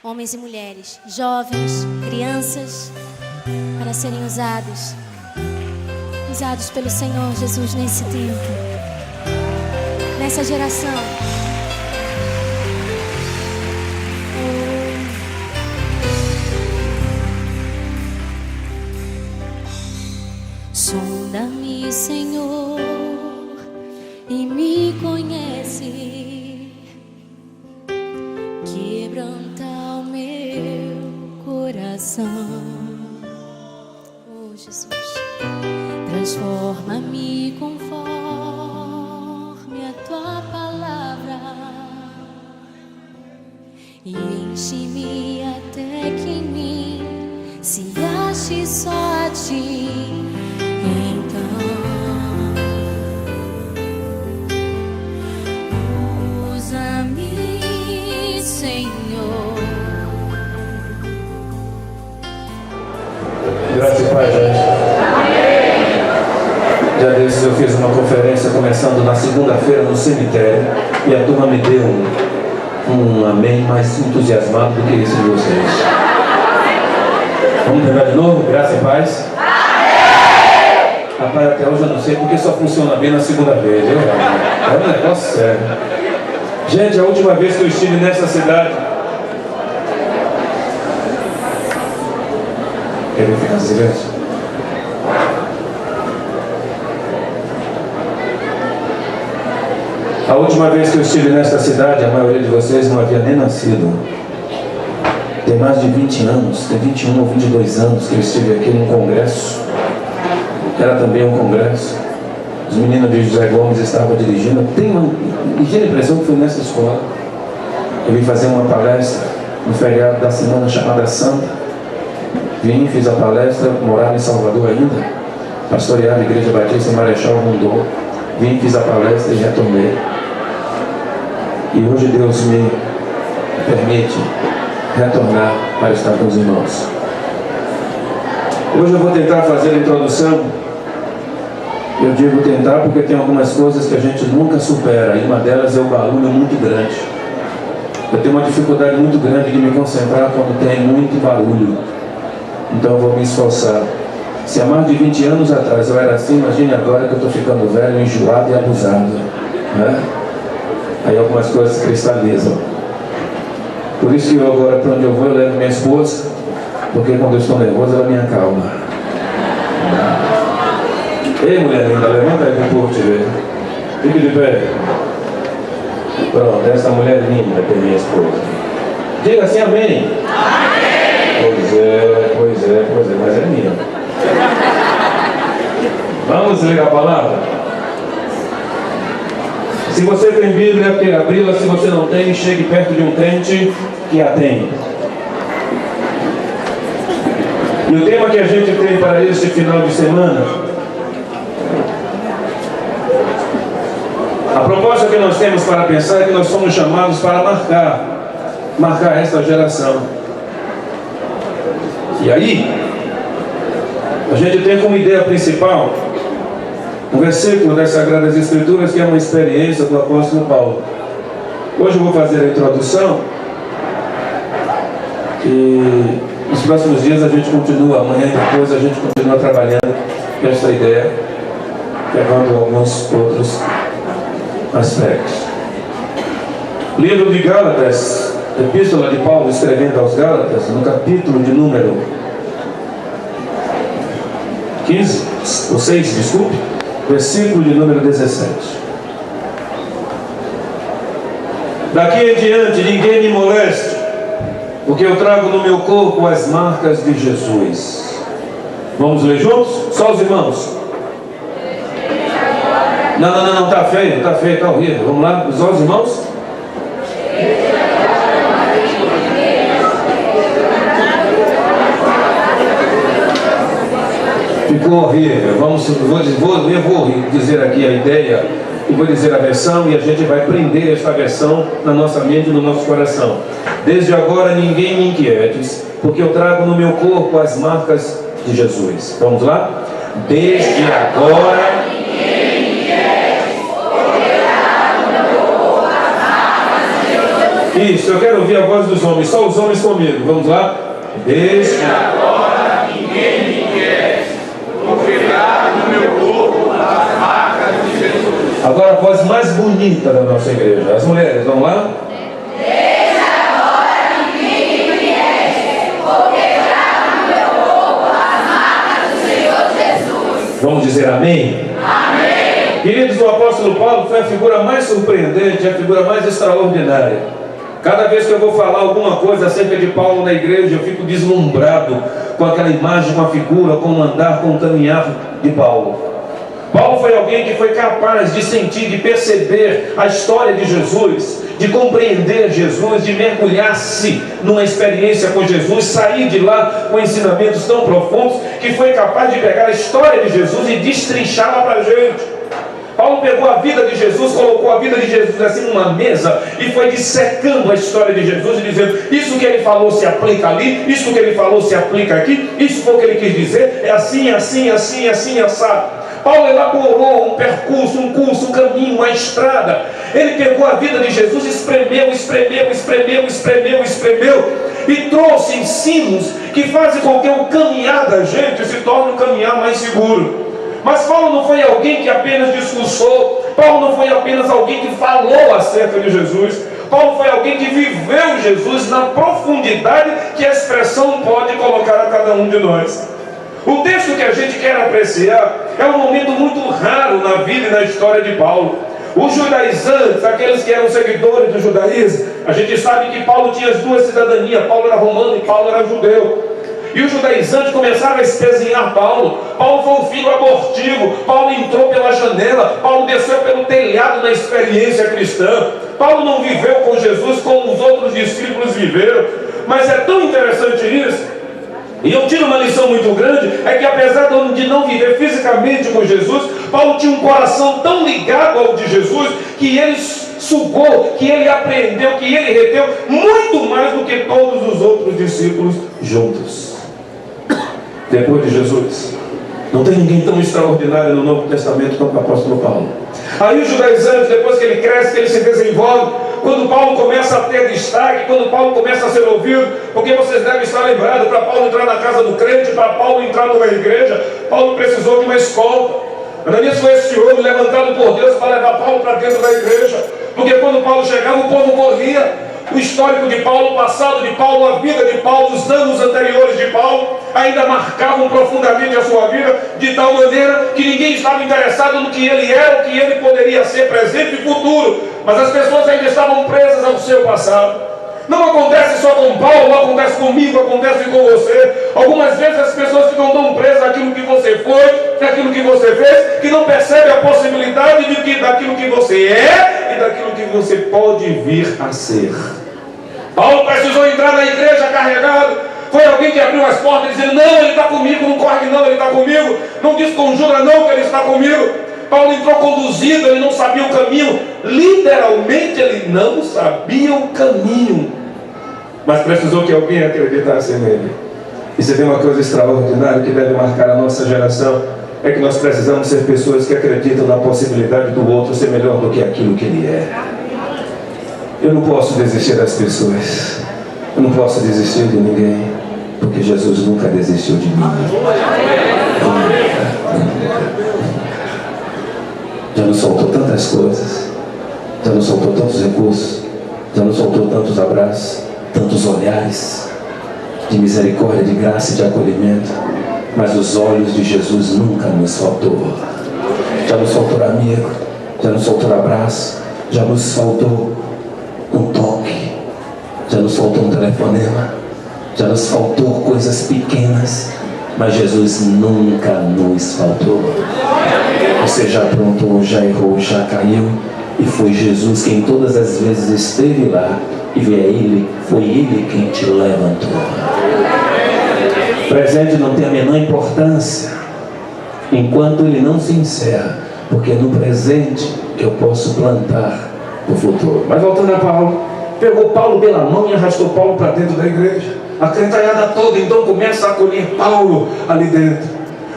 homens e mulheres, jovens, crianças, para serem usados pelo Senhor Jesus nesse tempo, nessa geração. Sonda-me, Senhor, e me conhece. Quebranta o meu coração. Oh, Jesus. Transforma-me conforme a tua palavra e enche-me até que em mim se ache só a ti. Então usa-me, Senhor. Graças a Pai, gente. Já desses eu fiz uma conferência começando na segunda-feira no cemitério e a turma me deu um amém mais entusiasmado do que esse de vocês. Vamos pegar de novo? Graça e paz. Amém! Rapaz, até hoje eu não sei porque só funciona bem na segunda vez. É um negócio sério. Gente, a última vez que eu estive nessa cidade, quer ficar silêncio? A última vez que eu estive nesta cidade, a maioria de vocês não havia nem nascido. Tem mais de 20 anos, tem 21 ou 22 anos que eu estive aqui num congresso. Era também um congresso. Os meninos de José Gomes estavam dirigindo. Me tinha a impressão que foi nessa escola. Eu vim fazer uma palestra no feriado da semana chamada Santa. Vim, fiz a palestra, morava em Salvador ainda. Pastoreava a Igreja Batista em Marechal Rondon. Vim, fiz a palestra e retornei. E hoje Deus me permite retornar para estar com os irmãos. Hoje eu vou tentar fazer a introdução. Eu digo tentar porque tem algumas coisas que a gente nunca supera. E uma delas é o barulho muito grande. Eu tenho uma dificuldade muito grande de me concentrar quando tem muito barulho. Então eu vou me esforçar. Se há mais de 20 anos atrás eu era assim, imagine agora que eu estou ficando velho, enjoado e abusado, né? Aí algumas coisas se cristalizam. Por isso que eu agora, para onde eu vou, eu levo minha esposa, porque quando eu estou nervoso ela me acalma. Ei, mulher linda, levanta aí para o povo te ver. Fique de pé. Pronto, essa mulher linda que é minha esposa. Diga assim, amém. Amém. Pois é, mas é minha. Vamos ler a palavra? Se você tem Bíblia, queira abri-la. Se você não tem, chegue perto de um crente que a tem. E o tema que a gente tem para este final de semana, a proposta que nós temos para pensar é que nós somos chamados para marcar esta geração. E aí, a gente tem como ideia principal um versículo das Sagradas Escrituras que é uma experiência do apóstolo Paulo. Hoje eu vou fazer a introdução e nos próximos dias a gente continua, amanhã e depois a gente continua trabalhando com esta ideia, levando alguns outros aspectos. Livro de Gálatas, Epístola de Paulo escrevendo aos Gálatas, no capítulo de número 15, ou 6, desculpe, versículo de número 17. Daqui em diante ninguém me moleste, porque eu trago no meu corpo as marcas de Jesus. Vamos ler juntos? Só os irmãos. Não, tá feio, tá horrível. Vamos lá, só os irmãos. Ficou horrível. Eu vou dizer aqui a ideia e vou dizer a versão, e a gente vai prender esta versão na nossa mente e no nosso coração. Desde agora ninguém me inquietes, porque eu trago no meu corpo as marcas de Jesus. Vamos lá? Desde agora ninguém me inquietes, porque eu trago no meu corpo as marcas de Jesus. Isso, eu quero ouvir a voz dos homens, só os homens comigo. Vamos lá? Deixe agora ninguém me quer, confiar no meu corpo as marcas de Jesus. Agora a voz mais bonita da nossa igreja. As mulheres, vamos lá? Deixa agora ninguém me conhece, porque trago no meu corpo as marcas do Senhor Jesus. Vamos dizer amém? Amém. Queridos, o apóstolo Paulo foi a figura mais surpreendente, a figura mais extraordinária. Cada vez que eu vou falar alguma coisa acerca de Paulo na igreja, eu fico deslumbrado com aquela imagem, com a figura, com o andar, com o caminhar de Paulo. Paulo foi alguém que foi capaz de sentir, de perceber a história de Jesus, de compreender Jesus, de mergulhar-se numa experiência com Jesus, sair de lá com ensinamentos tão profundos, que foi capaz de pegar a história de Jesus e destrinchá-la para a gente. Paulo pegou a vida de Jesus, colocou a vida de Jesus assim numa mesa e foi dissecando a história de Jesus e dizendo: isso que ele falou se aplica ali, isso que ele falou se aplica aqui, isso foi o que ele quis dizer, é assim, assim, assim, assim, assado. Paulo elaborou um percurso, um curso, um caminho, uma estrada. Ele pegou a vida de Jesus, espremeu e trouxe ensinos que fazem com que o caminhar da gente se torne um caminhar mais seguro. Mas Paulo não foi alguém que apenas discursou, Paulo não foi apenas alguém que falou acerca de Jesus, Paulo foi alguém que viveu Jesus na profundidade que a expressão pode colocar a cada um de nós. O texto que a gente quer apreciar é um momento muito raro na vida e na história de Paulo. Os judaizantes, aqueles que eram seguidores do judaísmo, a gente sabe que Paulo tinha as duas cidadanias, Paulo era romano e Paulo era judeu. E os judaizantes começaram a espezinhar Paulo. Paulo foi um filho abortivo. Paulo entrou pela janela. Paulo desceu pelo telhado na experiência cristã. Paulo não viveu com Jesus como os outros discípulos viveram. Mas é tão interessante isso. E eu tiro uma lição muito grande. É que apesar de não viver fisicamente com Jesus, Paulo tinha um coração tão ligado ao de Jesus, que ele sugou, que ele aprendeu, que ele reteu muito mais do que todos os outros discípulos juntos. Depois de Jesus, não tem ninguém tão extraordinário no Novo Testamento quanto o apóstolo Paulo. Aí os judaizantes, depois que ele cresce, que ele se desenvolve, quando Paulo começa a ter destaque, quando Paulo começa a ser ouvido, porque vocês devem estar lembrados, para Paulo entrar na casa do crente, para Paulo entrar numa igreja, Paulo precisou de uma escolta. Ananias foi esse homem levantado por Deus para levar Paulo para dentro da igreja, porque quando Paulo chegava, o povo corria. O histórico de Paulo, o passado de Paulo, a vida de Paulo, os anos anteriores de Paulo ainda marcavam profundamente a sua vida, de tal maneira que ninguém estava interessado no que ele era, o que ele poderia ser presente e futuro, mas as pessoas ainda estavam presas ao seu passado. Não acontece só com Paulo, acontece comigo, acontece com você. Algumas vezes as pessoas ficam tão presas àquilo que você foi, àquilo que você fez, que não percebe a possibilidade daquilo que você é e daquilo que você pode vir a ser. Paulo precisou entrar na igreja carregado. Foi alguém que abriu as portas dizendo: não, ele está comigo, não corre não, ele está comigo. Não desconjura não que ele está comigo. Paulo entrou conduzido, ele não sabia o caminho. Literalmente ele não sabia o caminho, mas precisou que alguém acreditasse nele. E você vê uma coisa extraordinária que deve marcar a nossa geração: é que nós precisamos ser pessoas que acreditam na possibilidade do outro ser melhor do que aquilo que ele é. Eu não posso desistir das pessoas, eu não posso desistir de ninguém, porque Jesus nunca desistiu de mim. Já nos soltou tantas coisas, já nos soltou tantos recursos, já nos soltou tantos abraços, tantos olhares de misericórdia, de graça e de acolhimento, mas os olhos de Jesus nunca nos faltou. Já nos faltou amigo, já nos faltou abraço, já nos faltou um toque, já nos faltou um telefonema, já nos faltou coisas pequenas, mas Jesus nunca nos faltou. Você já aprontou, já errou, já caiu, e foi Jesus quem todas as vezes esteve lá, e foi Ele quem te levantou. O presente não tem a menor importância enquanto ele não se encerra, porque é no presente que eu posso plantar o futuro. Mas voltando a Paulo, pegou Paulo pela mão e arrastou Paulo para dentro da igreja. A cantalhada toda então começa a acolher Paulo ali dentro.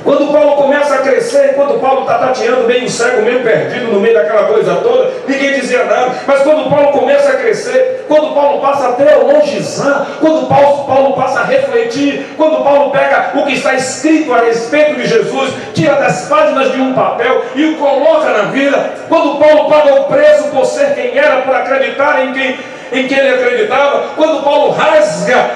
Quando Paulo começa a crescer, quando Paulo está tateando meio cego, meio perdido no meio daquela coisa toda, ninguém dizia nada. Mas quando Paulo começa a crescer, quando Paulo passa a teologizar, quando Paulo passa a refletir, quando Paulo pega o que está escrito a respeito de Jesus, tira das páginas de um papel e o coloca na vida, quando Paulo paga o preço por ser quem era, por acreditar em quem ele acreditava, quando Paulo rasga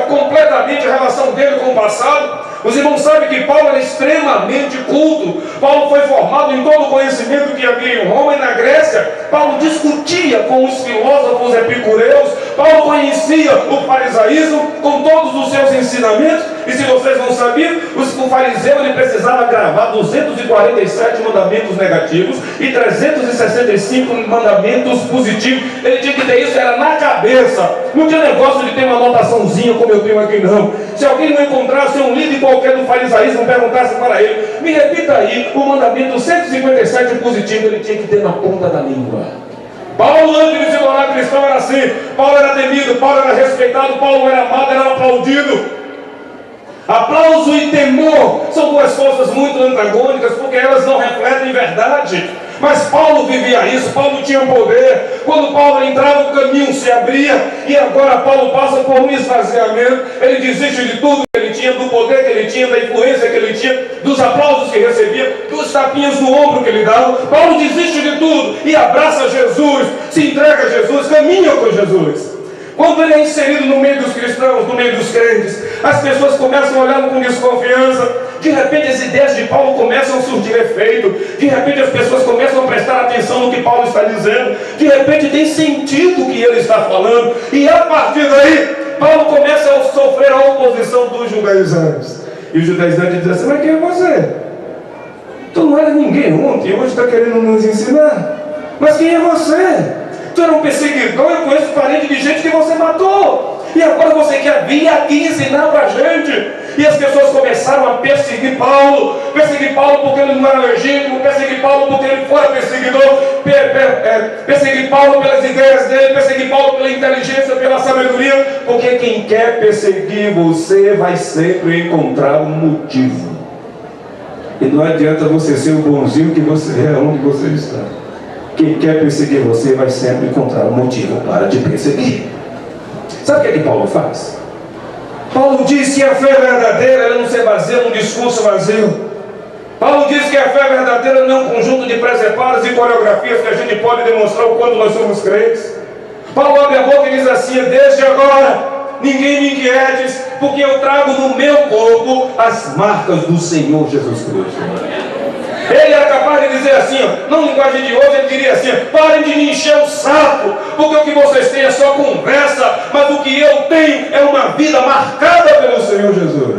completamente a relação dele com o passado. Os irmãos sabem que Paulo era extremamente culto. Paulo foi formado em todo o conhecimento que havia em Roma e na Grécia. Paulo discutia com os filósofos epicureus. Paulo conhecia o farisaísmo com todos os seus ensinamentos. E se vocês não sabiam, o fariseu ele precisava gravar 247 mandamentos negativos e 365 mandamentos positivos. Ele tinha que ter isso, era na cabeça. Não tinha negócio de ter uma anotaçãozinha como eu tenho aqui, não. Se alguém não encontrasse um livro qualquer do farisaísmo, perguntasse para ele, me repita aí o mandamento 157 positivo, ele tinha que ter na ponta da língua. Paulo, antes de se tornar cristão, era assim. Paulo era temido, Paulo era respeitado, Paulo era amado, era aplaudido. Aplauso e temor são duas forças muito antagônicas, porque elas não refletem verdade. Mas Paulo vivia isso, Paulo tinha poder. Quando Paulo entrava, o caminho se abria. E agora Paulo passa por um esvaziamento. Ele desiste de tudo que ele tinha, do poder que ele tinha, da influência que ele tinha, dos aplausos que recebia, dos tapinhas no ombro que ele dava. Paulo desiste de tudo e abraça Jesus, se entrega a Jesus, caminha com Jesus. Quando ele é inserido no meio dos cristãos, no meio dos crentes, as pessoas começam a olhar com desconfiança. De repente as ideias de Paulo começam a surtir efeito. De repente as pessoas começam a prestar atenção no que Paulo está dizendo. De repente tem sentido o que ele está falando. E a partir daí, Paulo começa a sofrer a oposição dos judaizantes. E os judaizantes dizem assim, mas quem é você? Tu não era ninguém ontem, hoje está querendo nos ensinar. Mas quem é você? Tu era um perseguidor, eu conheço parente de gente que você matou. E agora você quer vir aqui ensinar para a gente. E as pessoas começaram a perseguir Paulo porque ele não era legítimo, perseguir Paulo porque ele fora perseguidor, perseguir Paulo pelas ideias dele, perseguir Paulo pela inteligência, pela sabedoria, porque quem quer perseguir você vai sempre encontrar um motivo. E não adianta você ser o bonzinho que você é onde você está. Quem quer perseguir você vai sempre encontrar um motivo para te perseguir. Sabe o que Paulo faz? Paulo diz que a fé verdadeira ela não se baseia num discurso vazio. Paulo diz que a fé verdadeira não é um conjunto de presepados e coreografias que a gente pode demonstrar o quanto nós somos crentes. Paulo abre a boca e diz assim, desde agora, ninguém me inquietes, porque eu trago no meu corpo as marcas do Senhor Jesus Cristo. Ele era capaz de dizer assim, ó, não linguagem de hoje, ele diria assim, parem de me encher o saco, porque o que vocês têm é só conversa, mas o que eu tenho é uma vida marcada pelo Senhor Jesus.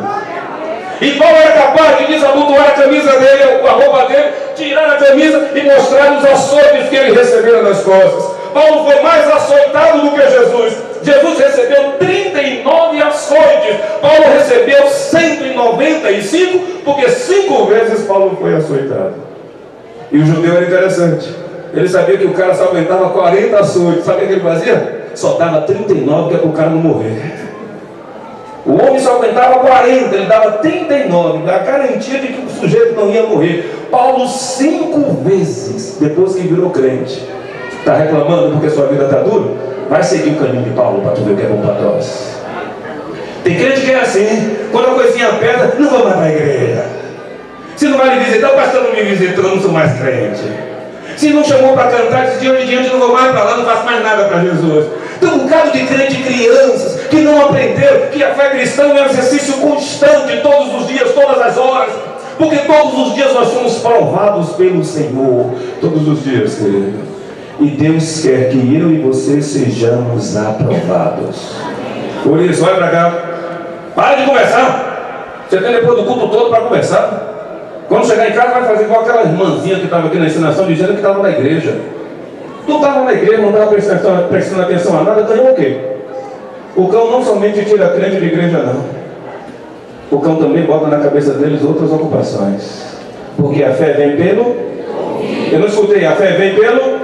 E Paulo era capaz de desabotoar a camisa dele, a roupa dele, tirar a camisa e mostrar os açoites que ele recebera nas costas. Paulo foi mais açoitado do que Jesus. Jesus recebeu 39 açoites. Paulo recebeu 195, porque 5 vezes Paulo foi açoitado. E o judeu era interessante. Ele sabia que o cara só aguentava 40 açoites. Sabe o que ele fazia? Só dava 39, que é para o cara não morrer. O homem só aguentava 40, ele dava 39, a garantia de que o sujeito não ia morrer. Paulo 5 vezes, depois que virou crente, está reclamando porque sua vida está dura? Vai seguir o caminho de Paulo para tu ver o que é bom para nós. Tem crente que é assim, quando a coisinha aperta, não vou mais para a igreja. Se não vai me visitar, o pastor não me visitou, eu não sou mais crente. Se não chamou para cantar, de hoje em diante eu não vou mais para lá, não faço mais nada para Jesus. Tem um bocado de crente, crianças, que não aprenderam que a fé cristã é um exercício constante, todos os dias, todas as horas. Porque todos os dias nós somos provados pelo Senhor. Todos os dias, querido. E Deus quer que eu e você sejamos aprovados. Por isso, olha para cá. Para de conversar. Você tem depois do culto todo para conversar. Quando chegar em casa vai fazer igual aquela irmãzinha que estava aqui na ensinação dizendo que estava na igreja. Tu estava na igreja, não estava prestando atenção a nada, ganhou o quê? O cão não somente tira crente de igreja, não. O cão também bota na cabeça deles outras ocupações. Porque a fé vem pelo... Eu não escutei, a fé vem pelo...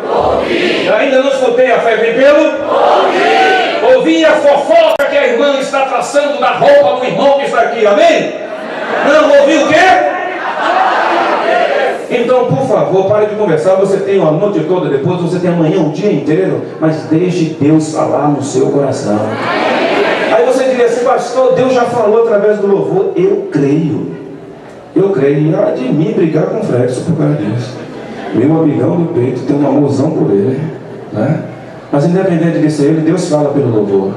Ainda não escutei, a fé vem pelo... Ouvi a fofoca que a irmã está traçando da roupa do irmão que está aqui, amém? Não, ouvi o quê? Então, por favor, pare de conversar. Você tem uma noite toda, depois você tem amanhã um dia inteiro, mas deixe Deus falar no seu coração. Aí você diria assim: pastor, Deus já falou através do louvor. Eu creio. E há de mim brigar com o Fredson por causa disso. Meu amigão do peito, tem um amorzão por ele, né? Mas independente disso, Deus fala pelo louvor,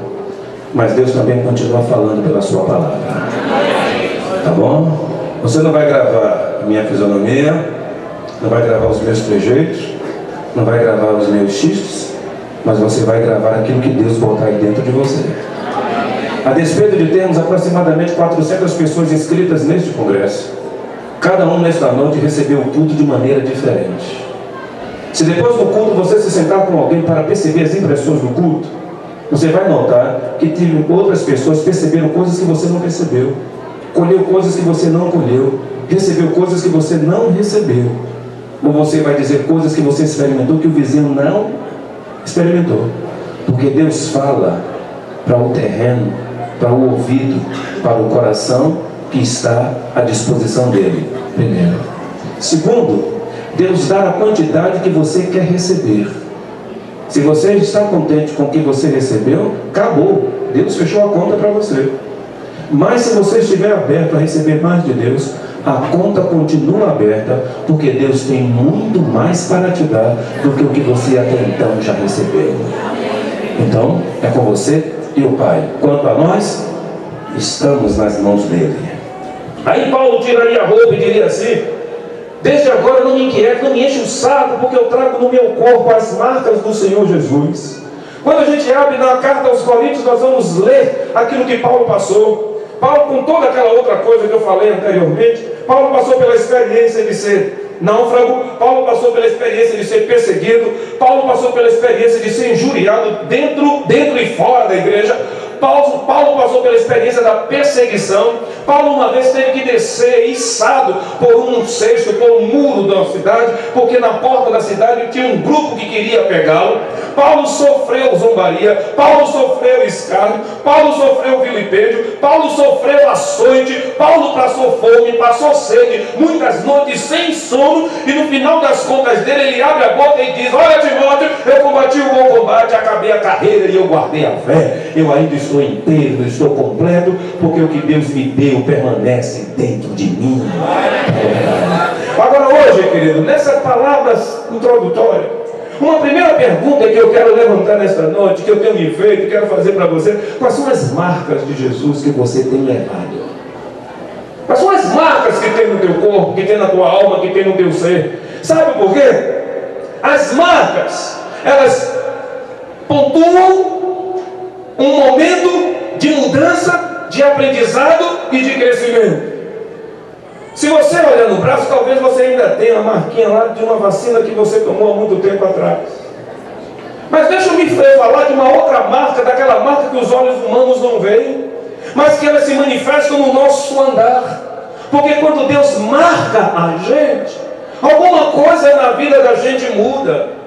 mas Deus também continua falando pela sua palavra. Tá bom? Você não vai gravar a minha fisionomia, não vai gravar os meus trejeitos, não vai gravar os meus xistos, mas você vai gravar aquilo que Deus botar aí dentro de você. A despeito de termos aproximadamente 400 pessoas inscritas neste congresso, cada um nesta noite recebeu o culto de maneira diferente. Se depois do culto você se sentar com alguém para perceber as impressões do culto, você vai notar que outras pessoas perceberam coisas que você não percebeu, colheu coisas que você não colheu, recebeu coisas que você não recebeu. Ou você vai dizer coisas que você experimentou que o vizinho não experimentou. Porque Deus fala para o terreno, para o ouvido, para o coração que está à disposição dele, primeiro. Segundo, Deus dá a quantidade que você quer receber. Se você está contente com o que você recebeu, acabou. Deus fechou a conta para você. Mas se você estiver aberto a receber mais de Deus, a conta continua aberta, porque Deus tem muito mais para te dar do que o que você até então já recebeu. Então, é com você e o Pai. Quanto a nós, estamos nas mãos dele. Aí Paulo tiraria a roupa e diria assim: desde agora não me inquiete, não me enche o saco, porque eu trago no meu corpo as marcas do Senhor Jesus. Quando a gente abre na carta aos Coríntios, nós vamos ler aquilo que Paulo passou. Paulo, com toda aquela outra coisa que eu falei anteriormente, Paulo passou pela experiência de ser náufrago, Paulo passou pela experiência de ser perseguido, Paulo passou pela experiência de ser injuriado dentro e fora da igreja. Paulo passou pela experiência da perseguição. Paulo uma vez teve que descer içado por um cesto, por um muro da cidade, porque na porta da cidade tinha um grupo que queria pegá-lo. Paulo sofreu zombaria, Paulo sofreu escárnio, Paulo sofreu vilipêndio, Paulo sofreu açoite, Paulo passou fome, passou sede, muitas noites sem sono, e no final das contas dele, ele abre a boca e diz: olha, Timóteo, eu combati o bom combate, acabei a carreira e eu guardei a fé, eu ainda estou inteiro, estou completo, porque o que Deus me deu permanece dentro de mim. Agora hoje, querido, nessas palavras introdutórias, uma primeira pergunta que eu quero levantar nesta noite, que eu tenho me feito e quero fazer para você: quais são as marcas de Jesus que você tem levado? Quais são as marcas que tem no teu corpo, que tem na tua alma, que tem no teu ser? Sabe por quê? As marcas, elas pontuam um momento de mudança, de aprendizado e de crescimento. Se você olhar no braço, talvez você ainda tenha a marquinha lá de uma vacina que você tomou há muito tempo atrás. Mas deixa eu me falar de uma outra marca, daquela marca que os olhos humanos não veem, mas que elas se manifestam no nosso andar. Porque quando Deus marca a gente, alguma coisa na vida da gente muda.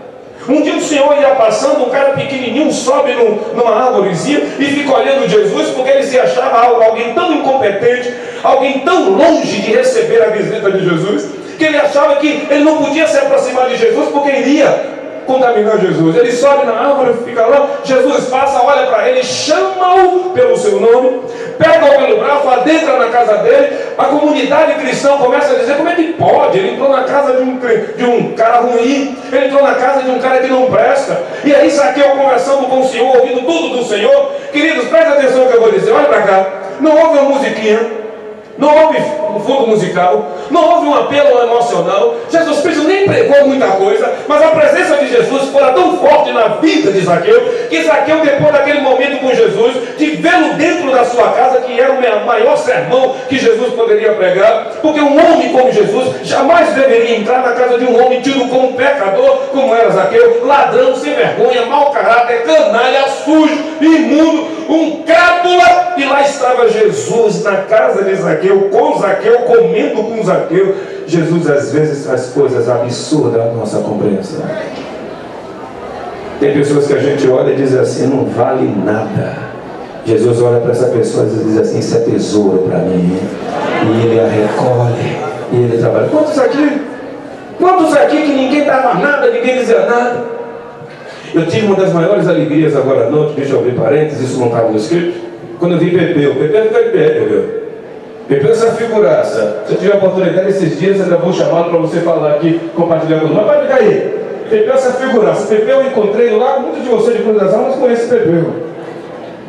Um dia o Senhor ia passando, um cara pequenininho sobe numa árvorezinha e fica olhando Jesus, porque ele se achava alguém tão incompetente, alguém tão longe de receber a visita de Jesus, que ele achava que ele não podia se aproximar de Jesus porque iria contaminar Jesus. Ele sobe na árvore, fica lá, Jesus passa, olha para ele, chama-o pelo seu nome, pega-o pelo braço, adentra na casa dele. A comunidade cristã começa a dizer: como é que pode? Ele entrou na casa de um cara ruim, ele entrou na casa de um cara que não presta. E aí Zaqueu conversando com o Senhor, ouvindo tudo do Senhor. Queridos, presta atenção no que eu vou dizer, olha para cá. Não houve uma musiquinha, não houve um fundo musical, não houve um apelo emocional. Jesus Cristo nem pregou muita coisa, mas a presença de Jesus foi tão forte na vida de Zaqueu, que Zaqueu, depois daquele momento com Jesus, de vê-lo dentro da sua casa, que era o maior sermão que Jesus poderia pregar, porque um homem como Jesus jamais deveria entrar na casa de um homem tido como pecador, como era Zaqueu, ladrão, sem vergonha, mau caráter, canalha, sujo, imundo, um crápula. E lá estava Jesus na casa de Zaqueu, com Zaqueu, comendo com Zaqueu. Jesus às vezes faz coisas absurdas à nossa compreensão. Tem pessoas que a gente olha e diz assim: não vale nada. Jesus olha para essa pessoa e diz assim: isso é tesouro para mim. E ele a recolhe, e ele trabalha. Quantos aqui Quantos aqui que ninguém dava nada, ninguém dizia nada? Eu tive uma das maiores alegrias agora à noite, deixa eu abrir parênteses, isso não estava no script, quando eu vi Pepeu. Pepeu fica de pé, Pepeu. Pepeu essa figuraça. Se eu tiver oportunidade esses dias, eu ainda vou chamá-lo para você falar aqui, compartilhar conosco. Mas pode ficar aí. Pepeu essa figuraça. Pepeu eu encontrei lá, muitos de vocês de Cruz das Almas conhecem Pepeu.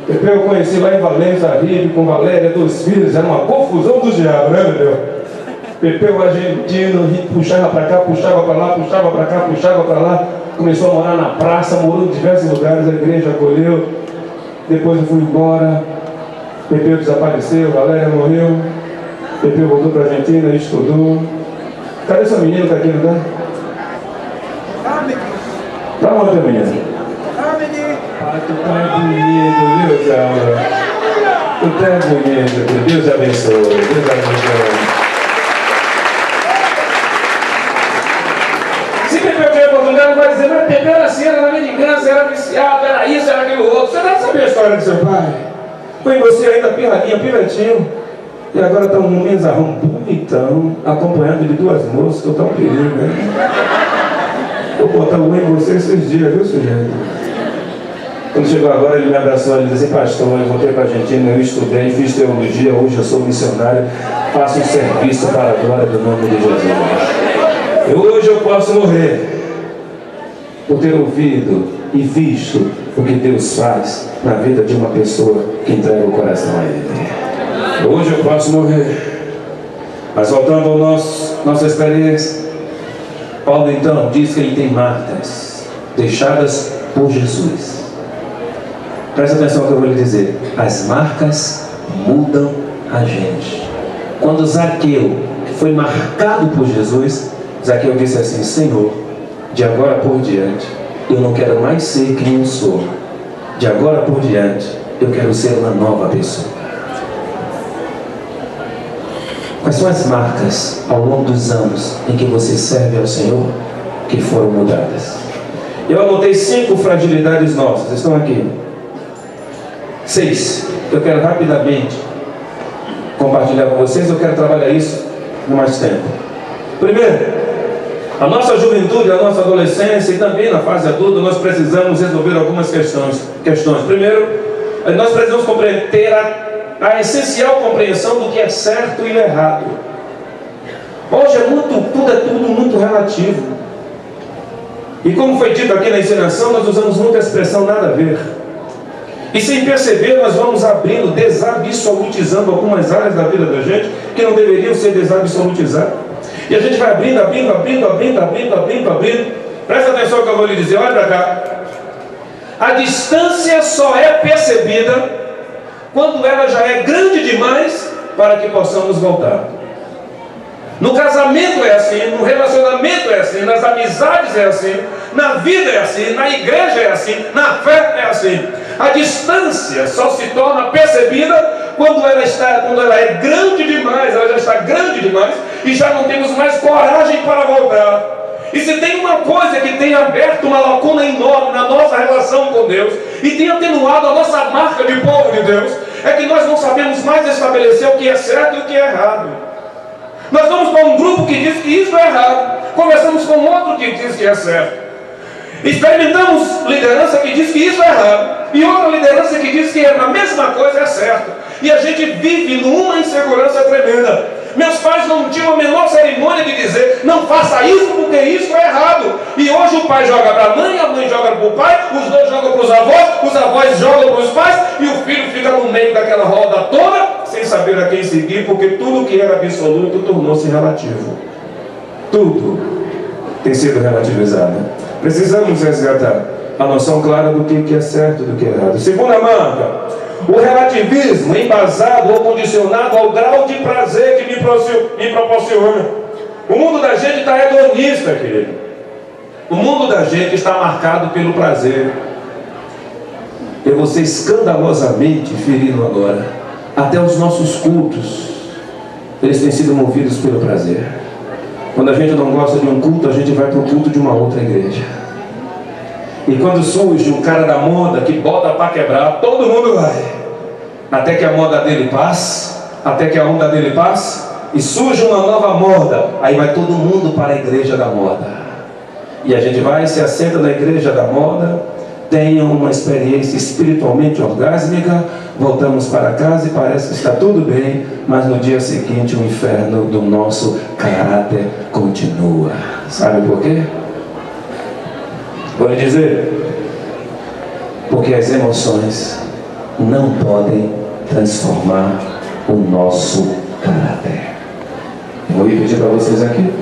Pepeu eu conheci lá em Valença, Ribe, com Valéria, 2 filhos, era uma confusão do diabo, né, Pepeu? Pepeu argentino, puxava para cá, puxava para lá, puxava para cá, puxava para lá. Começou a morar na praça, morou em diversos lugares, a igreja acolheu. Depois eu fui embora. Pepeu desapareceu, Valéria morreu. Pepeu voltou para a Argentina, estudou. Cadê essa menina que está aqui, não tá? Tá onde, menina? Ah, tu tá bonito, viu, cara? Tu tá bonito, Deus abençoe, Deus abençoe. Se Pepeu tiver oportunidade, não vai dizer, mas Pepeu era assim, era na mendigância, era viciado, era isso, era aquilo outro. Você deve saber a história do seu pai. Foi você ainda pirradinha, pivetinho. E agora está um mensarrão bonitão, acompanhado de 2 moças, que eu estou um perigo, né? Vou botar o em você esses dias, viu, sujeito? Quando chegou agora, ele me abraçou e disse assim, pastor, eu voltei para a Argentina, eu estudei, fiz teologia, hoje eu sou missionário, faço um serviço para a glória do nome de Jesus. E hoje eu posso morrer por ter ouvido e visto o que Deus faz na vida de uma pessoa que entrega o coração a Ele. Hoje eu posso morrer. Mas voltando ao nossa experiência, Paulo então diz que ele tem marcas deixadas por Jesus. Presta atenção no que eu vou lhe dizer. As marcas mudam a gente. Quando Zaqueu foi marcado por Jesus, Zaqueu disse assim, Senhor, de agora por diante, eu não quero mais ser quem eu sou. De agora por diante, eu quero ser uma nova pessoa. Quais são as marcas ao longo dos anos em que você serve ao Senhor que foram mudadas? Eu anotei 5 fragilidades nossas, estão aqui. 6. Eu quero rapidamente compartilhar com vocês, eu quero trabalhar isso no mais tempo. Primeiro, a nossa juventude, a nossa adolescência e também na fase adulta, nós precisamos resolver algumas questões. Primeiro, nós precisamos ter a essencial compreensão do que é certo e errado. Hoje tudo é muito relativo. E como foi dito aqui na ensinação, nós usamos muito a expressão nada a ver. E sem perceber, nós vamos abrindo, desabsolutizando algumas áreas da vida da gente que não deveriam ser desabsolutizadas. E a gente vai abrindo. Presta atenção no que eu vou lhe dizer, olha para cá. A distância só é percebida quando ela já é grande demais para que possamos voltar. No casamento é assim, no relacionamento é assim, nas amizades é assim, na vida é assim, na igreja é assim, na fé é assim. A distância só se torna percebida quando ela é grande demais, ela já está grande demais e já não temos mais coragem para voltar. E se tem uma coisa que tem aberto uma lacuna enorme na nossa relação com Deus e tem atenuado a nossa marca de povo de Deus, é que nós não sabemos mais estabelecer o que é certo e o que é errado. Nós vamos para um grupo que diz que isso é errado, conversamos com outro que diz que é certo. Experimentamos liderança que diz que isso é errado e outra liderança que diz que a mesma coisa é certo. E a gente vive numa insegurança tremenda. Meus pais não tinham a menor cerimônia de dizer não faça isso porque isso é errado. E hoje o pai joga para a mãe joga para o pai, os dois jogam para os avós jogam para os pais e o filho fica no meio daquela roda toda sem saber a quem seguir, porque tudo que era absoluto tornou-se relativo. Tudo tem sido relativizado. Precisamos resgatar a noção clara do que é certo e do que é errado. Segunda marca, o relativismo embasado ou condicionado ao grau de prazer que me proporciona. O mundo da gente está hedonista, querido. O mundo da gente está marcado pelo prazer. Eu vou ser escandalosamente ferido agora. Até os nossos cultos, eles têm sido movidos pelo prazer. Quando a gente não gosta de um culto, a gente vai para o culto de uma outra igreja. E quando surge um cara da moda que bota para quebrar, todo mundo vai. Até que a moda dele passe, até que a onda dele passe, e surge uma nova moda, aí vai todo mundo para a igreja da moda. E a gente vai, se assenta na igreja da moda, tem uma experiência espiritualmente orgásmica, voltamos para casa e parece que está tudo bem, mas no dia seguinte o inferno do nosso caráter continua. Sabe por quê? Vou lhe dizer, porque as emoções não podem transformar o nosso caráter. Vou repetir para vocês aqui.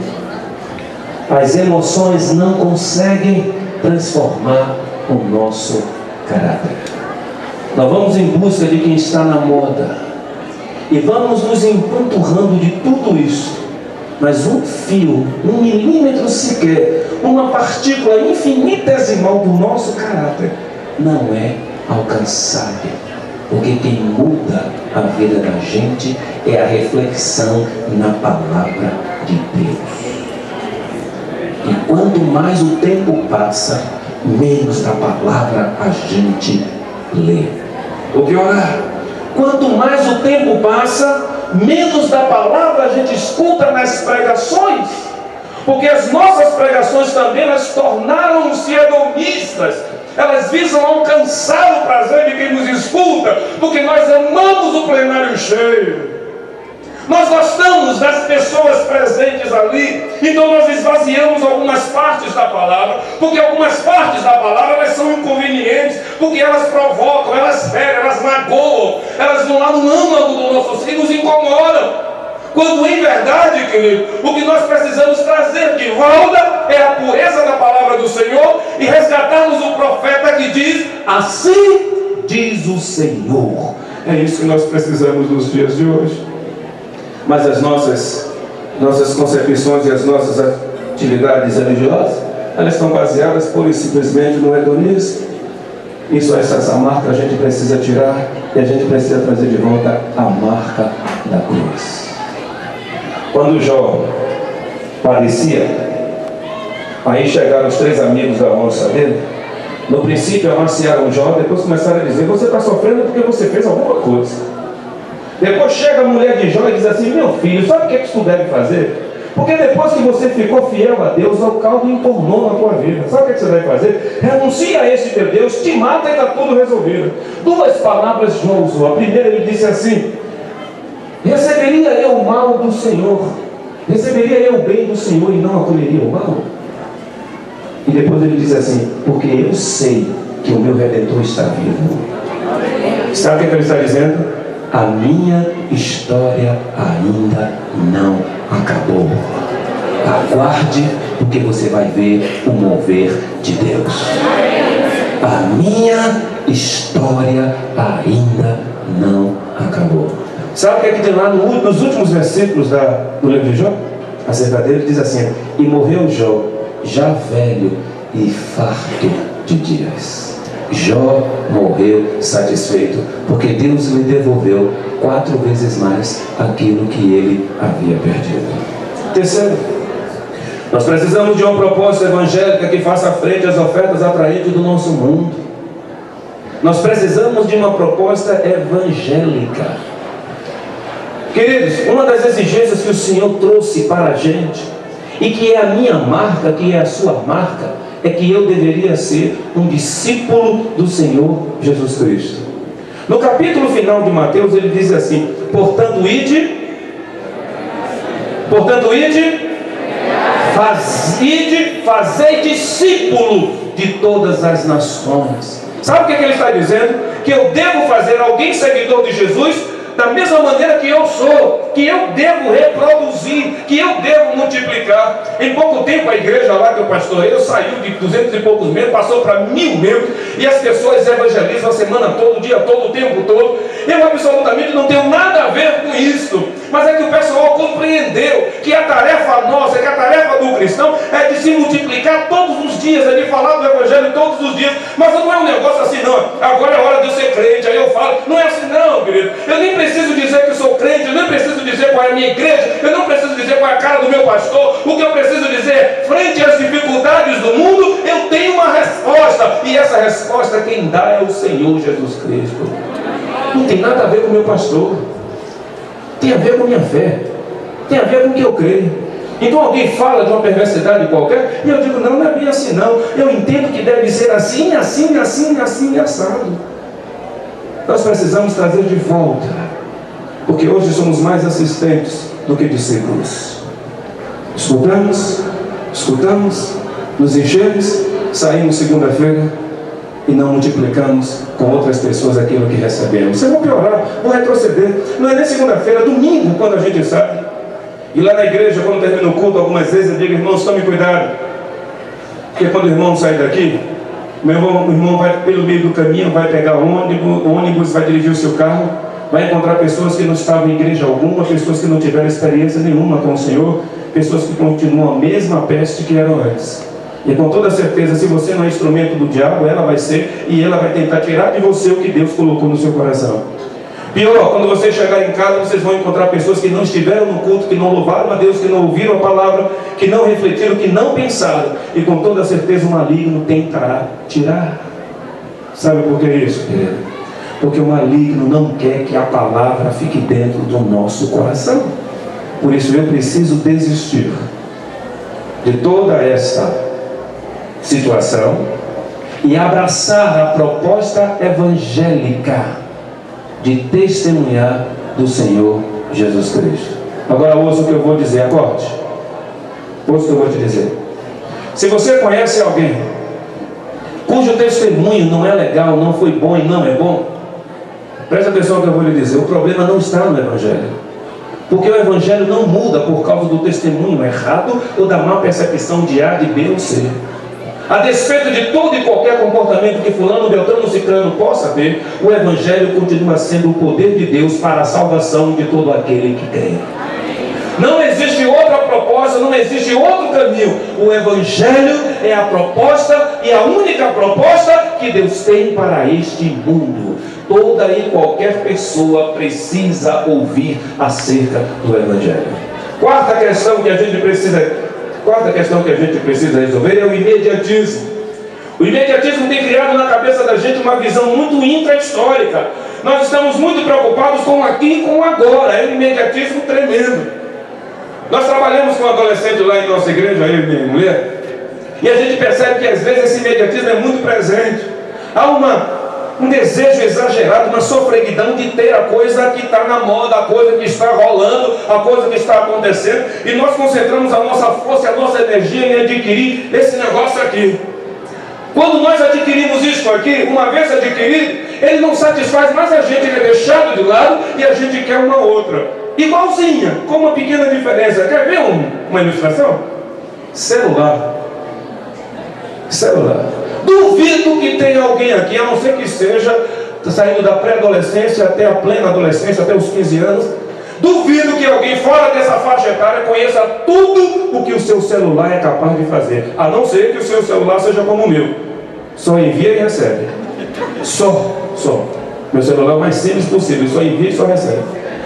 As emoções não conseguem transformar o nosso caráter. Nós vamos em busca de quem está na moda e vamos nos empanturrando de tudo isso, mas um fio, 1 milímetro sequer, uma partícula infinitesimal do nosso caráter não é alcançável, porque quem muda a vida da gente é a reflexão na palavra de Deus. E quanto mais o tempo passa, menos da palavra a gente lê. O pior, quanto mais o tempo passa, menos da palavra a gente escuta nas pregações, porque as nossas pregações também elas tornaram-se hedonistas. Elas visam alcançar o prazer de quem nos escuta, porque nós amamos o plenário cheio. Nós gostamos das pessoas presentes ali, então nós esvaziamos algumas partes da palavra, porque algumas partes da palavra elas são inconvenientes, porque elas provocam, elas ferem, elas magoam, elas vão lá no âmago do nosso ser e nos incomodam. Quando em verdade, querido, o que nós precisamos trazer de volta é a pureza da palavra do Senhor e resgatarmos o profeta que diz: assim diz o Senhor. É isso que nós precisamos nos dias de hoje. Mas as nossas concepções e as nossas atividades religiosas, elas estão baseadas pura e simplesmente no hedonismo. Isso, essa marca a gente precisa tirar e a gente precisa trazer de volta a marca da cruz. Quando Jó parecia, aí chegaram os 3 amigos da moça dele. No princípio amaciaram Jó, depois começaram a dizer: você está sofrendo porque você fez alguma coisa. Depois chega a mulher de Jó e diz assim: meu filho, sabe o que tu deve fazer? Porque depois que você ficou fiel a Deus, o caldo entornou na tua vida. Sabe o que você deve fazer? Renuncia a esse teu Deus, te mata e está tudo resolvido. 2 palavras Jó usou. A primeira, ele disse assim: receberia eu o mal do Senhor, receberia eu o bem do Senhor e não acolheria o mal? E depois ele diz assim: porque eu sei que o meu Redentor está vivo. Sabe o que ele está dizendo? A minha história ainda não acabou. Aguarde, porque você vai ver o mover de Deus. A minha história ainda não acabou. Sabe o que é que tem lá nos últimos versículos do livro de Jó? Acerca dele diz assim: e morreu Jó, já velho e farto de dias. Jó morreu satisfeito, porque Deus lhe devolveu 4 vezes mais aquilo que ele havia perdido. Terceiro, nós precisamos de uma proposta evangélica que faça frente às ofertas atraentes do nosso mundo. Nós precisamos de uma proposta evangélica. Queridos, uma das exigências que o Senhor trouxe para a gente, e que é a minha marca, que é a sua marca, é que eu deveria ser um discípulo do Senhor Jesus Cristo. No capítulo final de Mateus, ele diz assim: portanto, fazei discípulo de todas as nações. Sabe o que ele está dizendo? Que eu devo fazer alguém seguidor de Jesus da mesma maneira que eu sou, que eu devo reproduzir, que eu devo multiplicar. Em pouco tempo a igreja lá que eu pastorei saiu de 200 e poucos membros, passou para 1000 membros, e as pessoas evangelizam a semana toda, o dia todo, o tempo todo. Eu absolutamente não tenho nada a ver com isso, mas é que o pessoal compreendeu que a tarefa nossa, que a tarefa do cristão é de se multiplicar todos os dias, é de falar do evangelho todos os dias. Mas não é um negócio assim não, agora é hora de eu ser crente, aí eu falo. Não é assim não, querido. Eu nem preciso dizer que eu sou crente, eu nem preciso dizer qual é a minha igreja, eu não preciso dizer qual é a cara do meu pastor. O que eu preciso dizer, frente às dificuldades do mundo, eu tenho uma resposta, e essa resposta quem dá é o Senhor Jesus Cristo. Não tem nada a ver com o meu pastor, tem a ver com a minha fé, tem a ver com o que eu creio. Então alguém fala de uma perversidade qualquer, e eu digo, não, não é bem assim não. Eu entendo que deve ser assim, assim, assim, assim, assado. Nós precisamos trazer de volta, porque hoje somos mais assistentes do que discípulos. Escutamos, nos enchemos, saímos segunda-feira e não multiplicamos com outras pessoas aquilo que recebemos. Vocês vão piorar, vão retroceder. Não é nem segunda-feira, domingo, quando a gente sai. E lá na igreja, quando termina o culto, algumas vezes eu digo, irmãos, tome cuidado. Porque quando o irmão sai daqui, o irmão vai pelo meio do caminho, vai pegar ônibus, vai dirigir o seu carro, vai encontrar pessoas que não estavam em igreja alguma, pessoas que não tiveram experiência nenhuma com o Senhor, pessoas que continuam a mesma peste que eram antes. E com toda certeza, se você não é instrumento do diabo, ela vai ser, e ela vai tentar tirar de você o que Deus colocou no seu coração. Pior, quando você chegar em casa, vocês vão encontrar pessoas que não estiveram no culto, que não louvaram a Deus, que não ouviram a palavra, que não refletiram, que não pensaram. E com toda certeza o maligno tentará tirar. Sabe por que isso, querido? Porque o maligno não quer que a palavra fique dentro do nosso coração. Por isso eu preciso desistir de toda essa situação e abraçar a proposta evangélica de testemunhar do Senhor Jesus Cristo. Agora ouça o que eu vou dizer, acorde. Ouça o que eu vou te dizer. Se você conhece alguém cujo testemunho não é legal, não foi bom e não é bom, preste atenção no que eu vou lhe dizer. O problema não está no Evangelho, porque o Evangelho não muda por causa do testemunho errado ou da má percepção de A, de B ou C. A despeito de todo e qualquer comportamento que fulano, beltrano, ciclano possa ter, o Evangelho continua sendo o poder de Deus para a salvação de todo aquele que crê. Não existe outra proposta, não existe outro caminho. O Evangelho é a proposta e a única proposta que Deus tem para este mundo. Toda e qualquer pessoa precisa ouvir acerca do Evangelho. Quarta questão que a gente precisa resolver é o imediatismo. O imediatismo tem criado na cabeça da gente uma visão muito intra-histórica. Nós estamos muito preocupados com o aqui e com o agora. É um imediatismo tremendo. Nós trabalhamos com adolescentes lá em nossa igreja, eu e minha mulher, e a gente percebe que às vezes esse imediatismo é muito presente. Há um desejo exagerado, uma sofreguidão de ter a coisa que está na moda, a coisa que está rolando, a coisa que está acontecendo, e nós concentramos a nossa força e a nossa energia em adquirir esse negócio aqui. Quando nós adquirimos isso aqui, uma vez adquirido, ele não satisfaz mais a gente, ele é deixado de lado e a gente quer uma outra. Igualzinha, com uma pequena diferença. Quer ver uma ilustração? Celular. Duvido que tenha alguém aqui, a não ser que seja saindo da pré-adolescência até a plena adolescência, até os 15 anos. Duvido que alguém fora dessa faixa etária conheça tudo o que o seu celular é capaz de fazer. A não ser que o seu celular seja como o meu. Só envia e recebe. Só. Meu celular é o mais simples possível. Só envia e só recebe.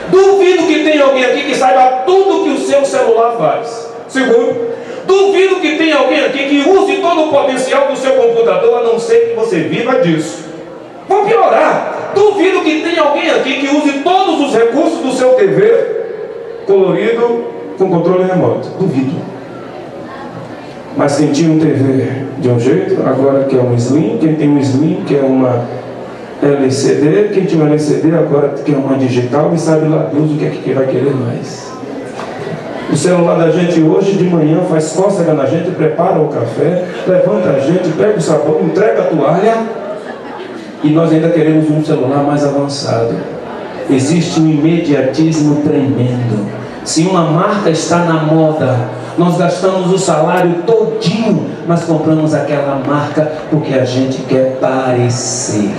Duvido que tenha alguém aqui que saiba tudo o que o seu celular faz. Segundo, duvido que tenha alguém aqui que use todo o potencial do seu computador, a não ser que você viva disso. Vamos piorar. Duvido que tenha alguém aqui que use todos os recursos do seu TV colorido com controle remoto. Duvido. Mas quem tinha um TV de um jeito, agora quer um Slim. Quem tem um Slim quer uma LCD. Quem tinha um LCD agora quer uma digital. E sabe lá Deus o que é que vai querer mais. O celular da gente hoje de manhã faz cócega na gente, prepara o café, levanta a gente, pega o sabão, entrega a toalha, e nós ainda queremos um celular mais avançado. Existe um imediatismo tremendo. Se uma marca está na moda, nós gastamos o salário todinho, mas compramos aquela marca porque a gente quer parecer.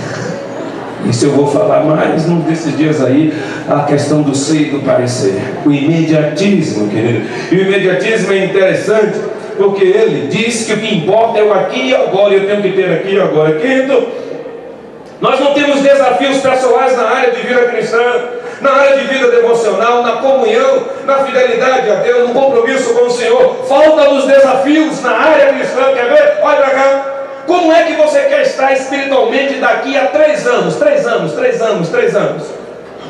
Isso eu vou falar mais num desses dias aí, a questão do ser e do parecer. O imediatismo, querido. E o imediatismo é interessante, porque ele diz que o que importa é o aqui e agora. Eu tenho que ter aqui e agora. Quinto, nós não temos desafios pessoais na área de vida cristã, na área de vida devocional, na comunhão, na fidelidade a Deus, no compromisso com o Senhor. Faltam os desafios na área cristã. Quer ver? Olha para cá. Como é que você quer estar espiritualmente daqui a 3 anos? 3 anos.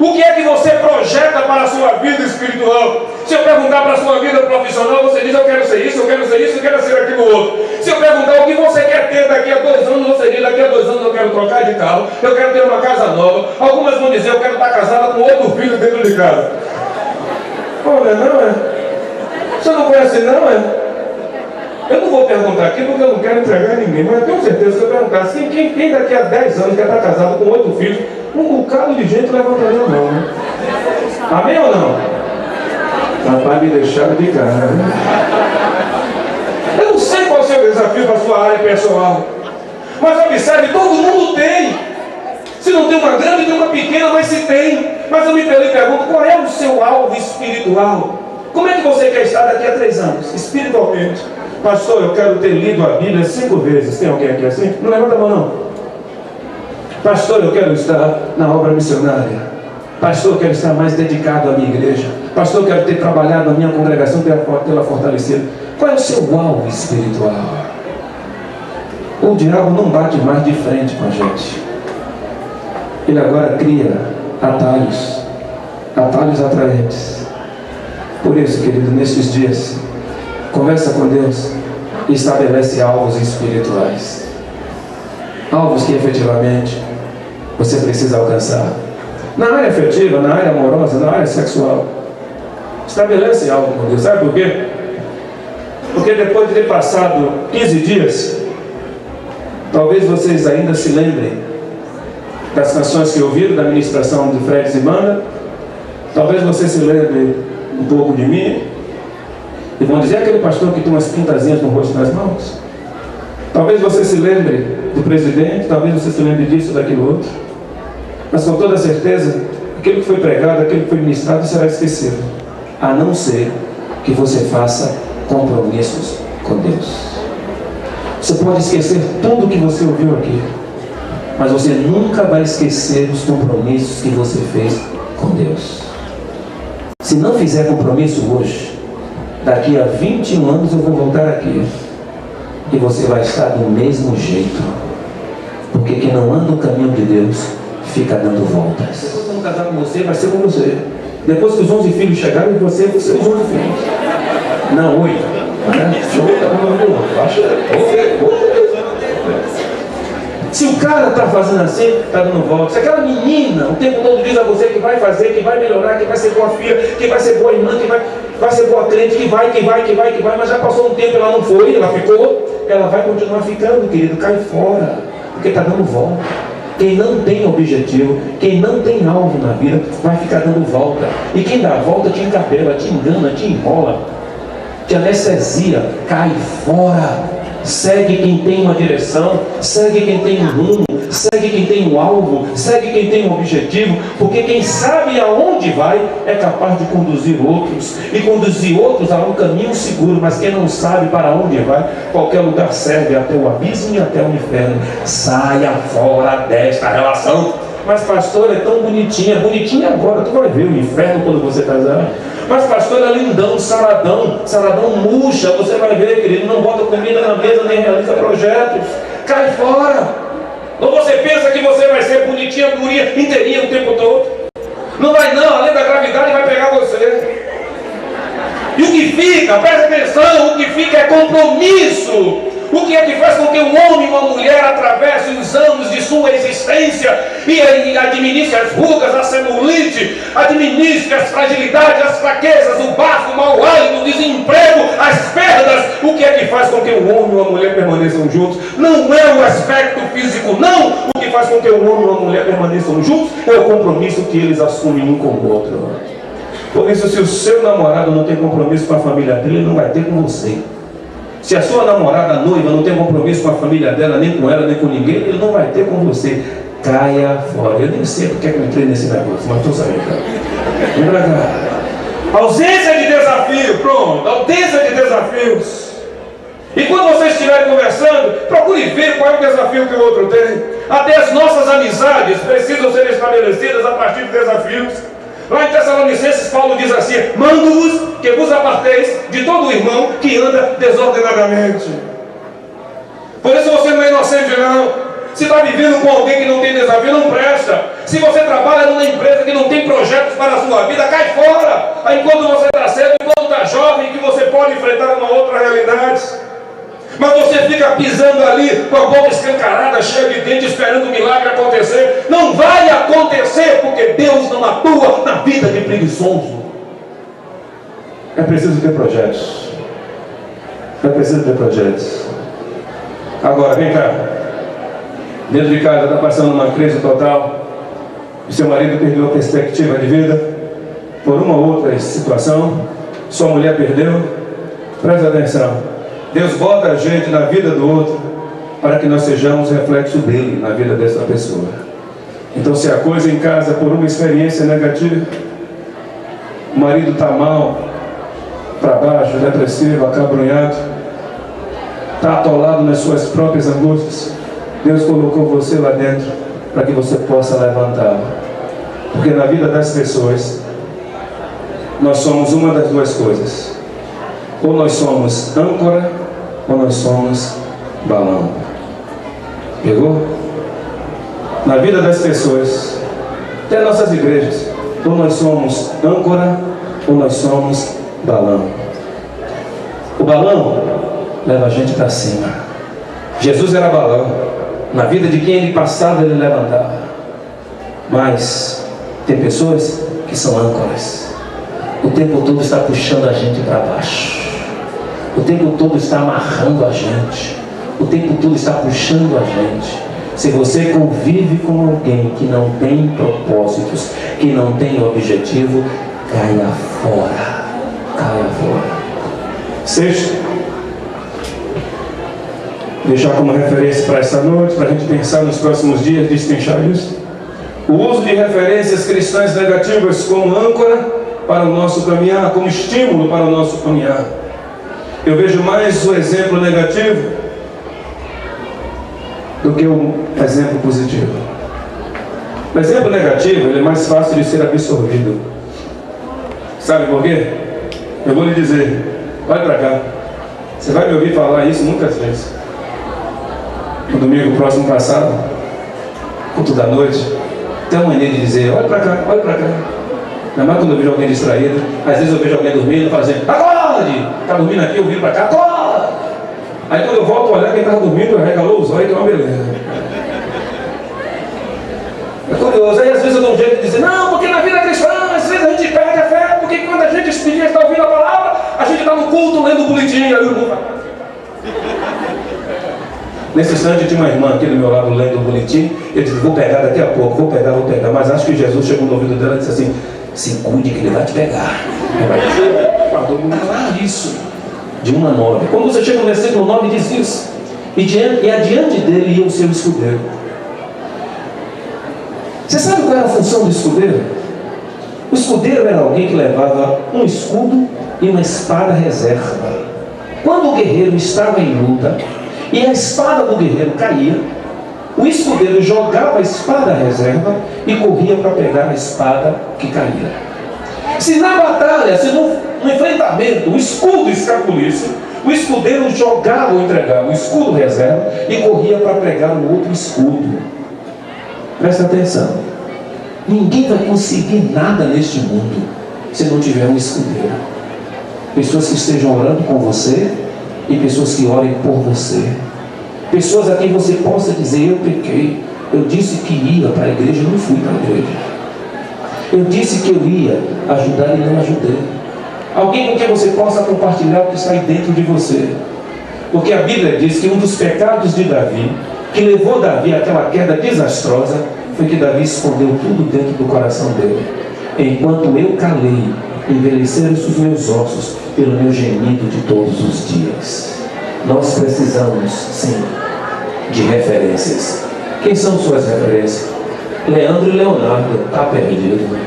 O que é que você projeta para a sua vida espiritual? Se eu perguntar para a sua vida profissional, você diz: eu quero ser isso, eu quero ser isso, eu quero ser aquilo outro. Se eu perguntar o que você quer ter daqui a 2 anos, você diz: daqui a 2 anos eu quero trocar de carro, eu quero ter uma casa nova. Algumas vão dizer: eu quero estar casada com outro filho dentro de casa. Olha, não é? Você não conhece, não é? Eu não vou perguntar aqui porque eu não quero entregar ninguém, mas eu tenho certeza que se eu perguntasse quem daqui a 10 anos quer estar casado com 8 filhos, um bocado de gente levantaria a mão, né? Amém ou não? Rapaz, me deixaram de cara. Eu não sei qual é o seu desafio para a sua área pessoal, mas observe, todo mundo tem. Se não tem uma grande, tem uma pequena, mas se tem. Mas eu me pergunto, qual é o seu alvo espiritual? Como é que você quer estar daqui a 3 anos, espiritualmente? Pastor, eu quero ter lido a Bíblia 5 vezes. Tem alguém aqui assim? Não levanta a mão, não. Pastor, eu quero estar na obra missionária. Pastor, eu quero estar mais dedicado à minha igreja. Pastor, eu quero ter trabalhado na minha congregação, tê-la fortalecida. Qual é o seu alvo espiritual? O diabo não bate mais de frente com a gente. Ele agora cria atalhos atraentes. Por isso, querido, nesses dias, conversa com Deus e estabelece alvos espirituais. Alvos que efetivamente você precisa alcançar. Na área afetiva, na área amorosa, na área sexual. Estabelece algo com Deus. Sabe por quê? Porque depois de ter passado 15 dias, talvez vocês ainda se lembrem das canções que ouviram, da ministração de Fred Zimanda. Talvez você se lembre um pouco de mim. E vão dizer: aquele pastor que tem umas pintazinhas no rosto e nas mãos. Talvez você se lembre do presidente, talvez você se lembre disso, daquilo outro. Mas com toda certeza, aquilo que foi pregado, aquilo que foi ministrado será esquecido. A não ser que você faça compromissos com Deus. Você pode esquecer tudo que você ouviu aqui, mas você nunca vai esquecer os compromissos que você fez com Deus. Se não fizer compromisso hoje, daqui a 21 anos eu vou voltar aqui e você vai estar do mesmo jeito. Porque quem não anda no caminho de Deus fica dando voltas. Depois que eu casar com você, vai ser com você. Depois que os 11 filhos chegarem, você vai ser os 11 filhos. Não, 8. Se o cara está fazendo assim, está dando volta. Se aquela menina o tempo todo diz a você que vai fazer, que vai melhorar, que vai ser boa filha, que vai ser boa irmã, que vai ser boa crente, que vai, mas já passou um tempo, ela não foi, ela ficou, ela vai continuar ficando, querido, cai fora, porque está dando volta. Quem não tem objetivo, quem não tem alvo na vida, vai ficar dando volta. E quem dá volta te encabela, te engana, te enrola, te anestesia, cai fora. Segue quem tem uma direção, segue quem tem um rumo, segue quem tem um alvo, segue quem tem um objetivo, porque quem sabe aonde vai é capaz de conduzir outros, e conduzir outros a um caminho seguro. Mas quem não sabe para onde vai, qualquer lugar serve, até o abismo e até o inferno. Saia fora desta relação. Mas pastor, é tão bonitinha agora, tu vai ver o inferno quando você casar. Mas pastor, é lindão, saradão murcha, você vai ver, querido, não bota comida na mesa, nem realiza projetos, cai fora. Ou você pensa que você vai ser bonitinha, guria, inteirinha o tempo todo? Não vai não, além da gravidade vai pegar você. E o que fica, presta atenção, o que fica é compromisso. O que é que faz com que um homem e uma mulher atravesse os anos de sua existência e administre as rugas, a celulite, administre as fragilidades, as fraquezas, o bafo, o mau hálito, o desemprego, as perdas? O que é que faz com que um homem e uma mulher permaneçam juntos? Não é o aspecto físico, não. O que faz com que um homem e uma mulher permaneçam juntos é o compromisso que eles assumem um com o outro. Por isso, se o seu namorado não tem compromisso com a família dele, ele não vai ter com você. Se a sua namorada, a noiva, não tem compromisso com a família dela, nem com ela, nem com ninguém, ele não vai ter com você. Caia fora. Eu nem sei porque eu entrei nesse negócio, mas estou sabendo. Vem pra cá. Ausência de desafio, pronto. Ausência de desafios. E quando vocês estiverem conversando, procure ver qual é o desafio que o outro tem. Até as nossas amizades precisam ser estabelecidas a partir de desafios. Lá em Tessalonicenses, Paulo diz assim: mando-vos que vos aparteis de todo irmão que anda desordenadamente. Por isso você não é inocente, não. Se está vivendo com alguém que não tem desafio, não presta. Se você trabalha numa empresa que não tem projetos para a sua vida, cai fora. Aí, enquanto você está cedo, enquanto está jovem, que você pode enfrentar uma outra realidade. Mas você fica pisando ali com a boca escancarada, cheia de dentes, esperando o milagre acontecer. Não vai acontecer, porque Deus não atua na vida de preguiçoso. É preciso ter projetos. É preciso ter projetos. Agora, vem cá. Dentro de casa está passando uma crise total. O seu marido perdeu a perspectiva de vida por uma ou outra situação. Sua mulher perdeu. Presta atenção. Deus bota a gente na vida do outro para que nós sejamos reflexo dele na vida dessa pessoa. Então, se a coisa em casa, por uma experiência negativa, o marido está mal, para baixo, depressivo, acabrunhado, está atolado nas suas próprias angústias, Deus colocou você lá dentro para que você possa levantá-lo. Porque na vida das pessoas, nós somos uma das duas coisas. Ou nós somos âncora, ou nós somos balão. Pegou? Na vida das pessoas, até nossas igrejas, ou nós somos âncora, ou nós somos balão. O balão leva a gente para cima. Jesus era balão. Na vida de quem ele passava, ele levantava. Mas tem pessoas que são âncoras. O tempo todo está puxando a gente para baixo. O tempo todo está amarrando a gente. O tempo todo está puxando a gente. Se você convive com alguém que não tem propósitos, que não tem objetivo, caia fora. Caia fora. Sexto, deixar como referência para essa noite, para a gente pensar nos próximos dias, destrinchar isso. O uso de referências cristãs negativas como âncora para o nosso caminhar, como estímulo para o nosso caminhar. Eu vejo mais o exemplo negativo do que o exemplo positivo. O exemplo negativo ele é mais fácil de ser absorvido. Sabe por quê? Eu vou lhe dizer, olha para cá. Você vai me ouvir falar isso muitas vezes. No domingo próximo passado, culto da noite, tem uma mania de dizer, olha para cá, olha para cá. Ainda mais quando eu vejo alguém distraído. Às vezes eu vejo alguém dormindo e falo assim, acorde! Está dormindo aqui, eu viro para cá, acorde! Aí quando eu volto a olhar, quem estava dormindo regalou os olhos, que é uma beleza. É curioso, aí às vezes eu dou um jeito de dizer, não, porque na vida cristã, às vezes a gente perde a fé, porque quando a gente está ouvindo a palavra, a gente está no culto lendo o boletim, aí o irmão fala. Nesse instante tinha uma irmã aqui do meu lado lendo o boletim, eu disse, vou pegar daqui a pouco, vou pegar, mas acho que Jesus chegou no ouvido dela e disse assim, se cuide que ele vai te pegar. Todo mundo fala isso. De 1 a 9. Quando você chega no versículo 9 diz isso. E adiante dele ia o seu escudeiro. Você sabe qual era a função do escudeiro? O escudeiro era alguém que levava um escudo e uma espada reserva. Quando o guerreiro estava em luta e a espada do guerreiro caía, o escudeiro jogava a espada reserva e corria para pegar a espada que caía. Se na batalha, se no enfrentamento, o escudo escapulisse, o escudeiro jogava ou entregava o escudo reserva e corria para pegar o outro escudo. Presta atenção. Ninguém vai conseguir nada neste mundo se não tiver um escudeiro. Pessoas que estejam orando com você e pessoas que orem por você. Pessoas a quem você possa dizer, eu pequei, eu disse que ia para a igreja e não fui para a igreja. Eu disse que eu ia ajudar e não ajudei. Alguém com quem você possa compartilhar o que está aí dentro de você. Porque a Bíblia diz que um dos pecados de Davi, que levou Davi àquela queda desastrosa, foi que Davi escondeu tudo dentro do coração dele. Enquanto eu calei, envelheceram os meus ossos pelo meu gemido de todos os dias. Nós precisamos, sim, de referências. Quem são suas referências? Leandro e Leonardo, está perdido.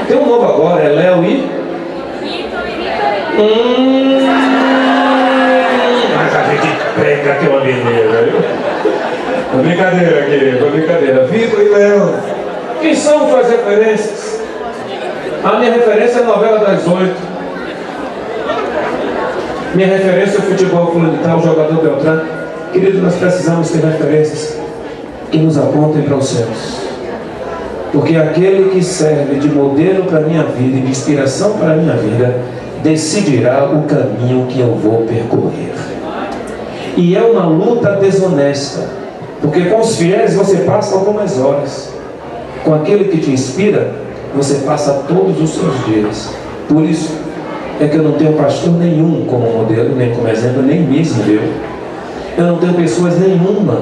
Tem um novo agora, é Léo e... Mas a gente pega que é uma beleza, viu? Uma brincadeira aqui, uma brincadeira. Vitor e Léo. Quem são suas referências? A minha referência é a novela das 8. Minha referência é o futebol fulano de tal, o jogador Beltrano. Querido, nós precisamos ter referências. que nos apontem para os céus. Porque aquele que serve de modelo para a minha vida e de inspiração para a minha vida, decidirá o caminho que eu vou percorrer. E é uma luta desonesta, porque com os fiéis você passa algumas horas, com aquele que te inspira, você passa todos os seus dias. Por isso é que eu não tenho pastor nenhum como modelo, nem como exemplo, nem mesmo eu não tenho pessoas nenhuma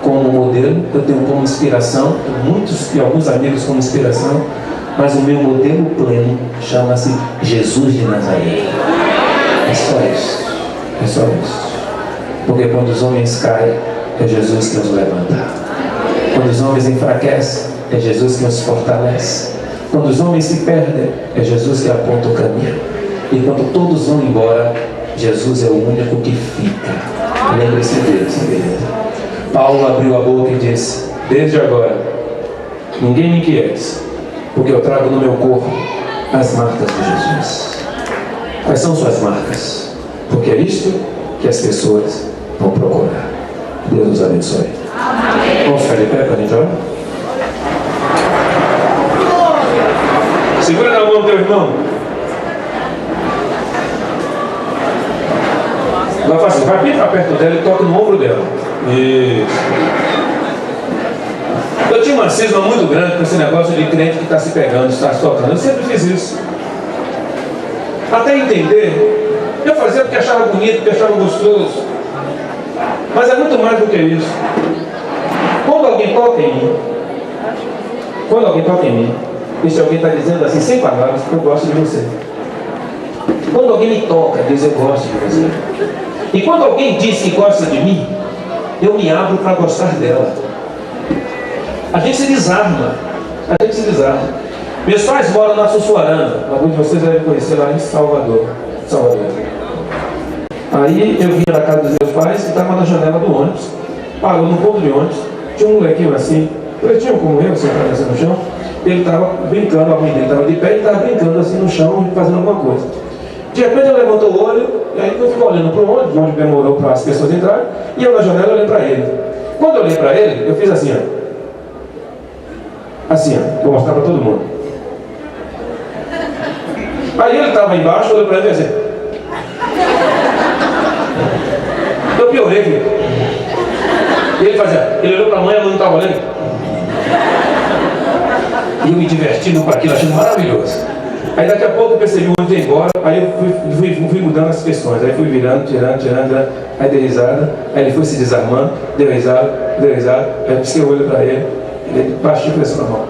como modelo, eu tenho como inspiração, muitos e alguns amigos como inspiração, mas o meu modelo pleno chama-se Jesus de Nazaré. É só isso. É só isso. Porque quando os homens caem, é Jesus que os levanta. Quando os homens enfraquecem, é Jesus que os fortalece. Quando os homens se perdem, é Jesus que aponta o caminho. E quando todos vão embora, Jesus é o único que fica. Lembre-se disso, beleza? Paulo abriu a boca e disse: desde agora, ninguém me inquiete, porque eu trago no meu corpo as marcas de Jesus. Quais são suas marcas? Porque é isto que as pessoas vão procurar. Deus nos abençoe. Amém. Vamos ficar de pé para a gente orar? Segura na mão do teu irmão. Vai bem para perto dela e toca no ombro dela. Isso. Eu tinha uma cisma muito grande com esse negócio de crente que está se pegando, está se tocando. Eu sempre fiz isso. Até entender, eu fazia porque achava bonito, porque achava gostoso. Mas é muito mais do que isso. Quando alguém toca em mim, esse alguém está dizendo assim, sem palavras, eu gosto de você. Quando alguém me toca, diz eu gosto de você. E quando alguém diz que gosta de mim, eu me abro para gostar dela. A gente se desarma. Meus pais moram na Sussuarana. Alguns de vocês devem conhecer lá em Salvador. Aí eu vinha da casa dos meus pais e estava na janela do ônibus. Parou no ponto de ônibus. Tinha um molequinho assim, pretinho como eu, sentado assim no chão. Ele estava brincando, a mãe dele estava de pé e estava brincando assim no chão, fazendo alguma coisa. De repente ele levantou o olho, e aí eu ficou olhando para o ônibus, onde demorou para as pessoas entrarem, e eu na janela olhei para ele. Quando eu olhei para ele, eu fiz assim, ó. Assim, ó, vou mostrar para todo mundo. Aí ele estava embaixo, eu olhei para ele e assim. Eu piorei, filho. E ele fazia, ele olhou para a mãe, a mãe não estava olhando. E eu me divertindo com aquilo, achando maravilhoso. Aí daqui a pouco eu percebi onde ia embora, aí eu fui mudando as questões, aí fui virando, tirando, aí dei risada, aí ele foi se desarmando, deu risada, aí eu pisquei o olho para ele, ele baixou e começou na mão.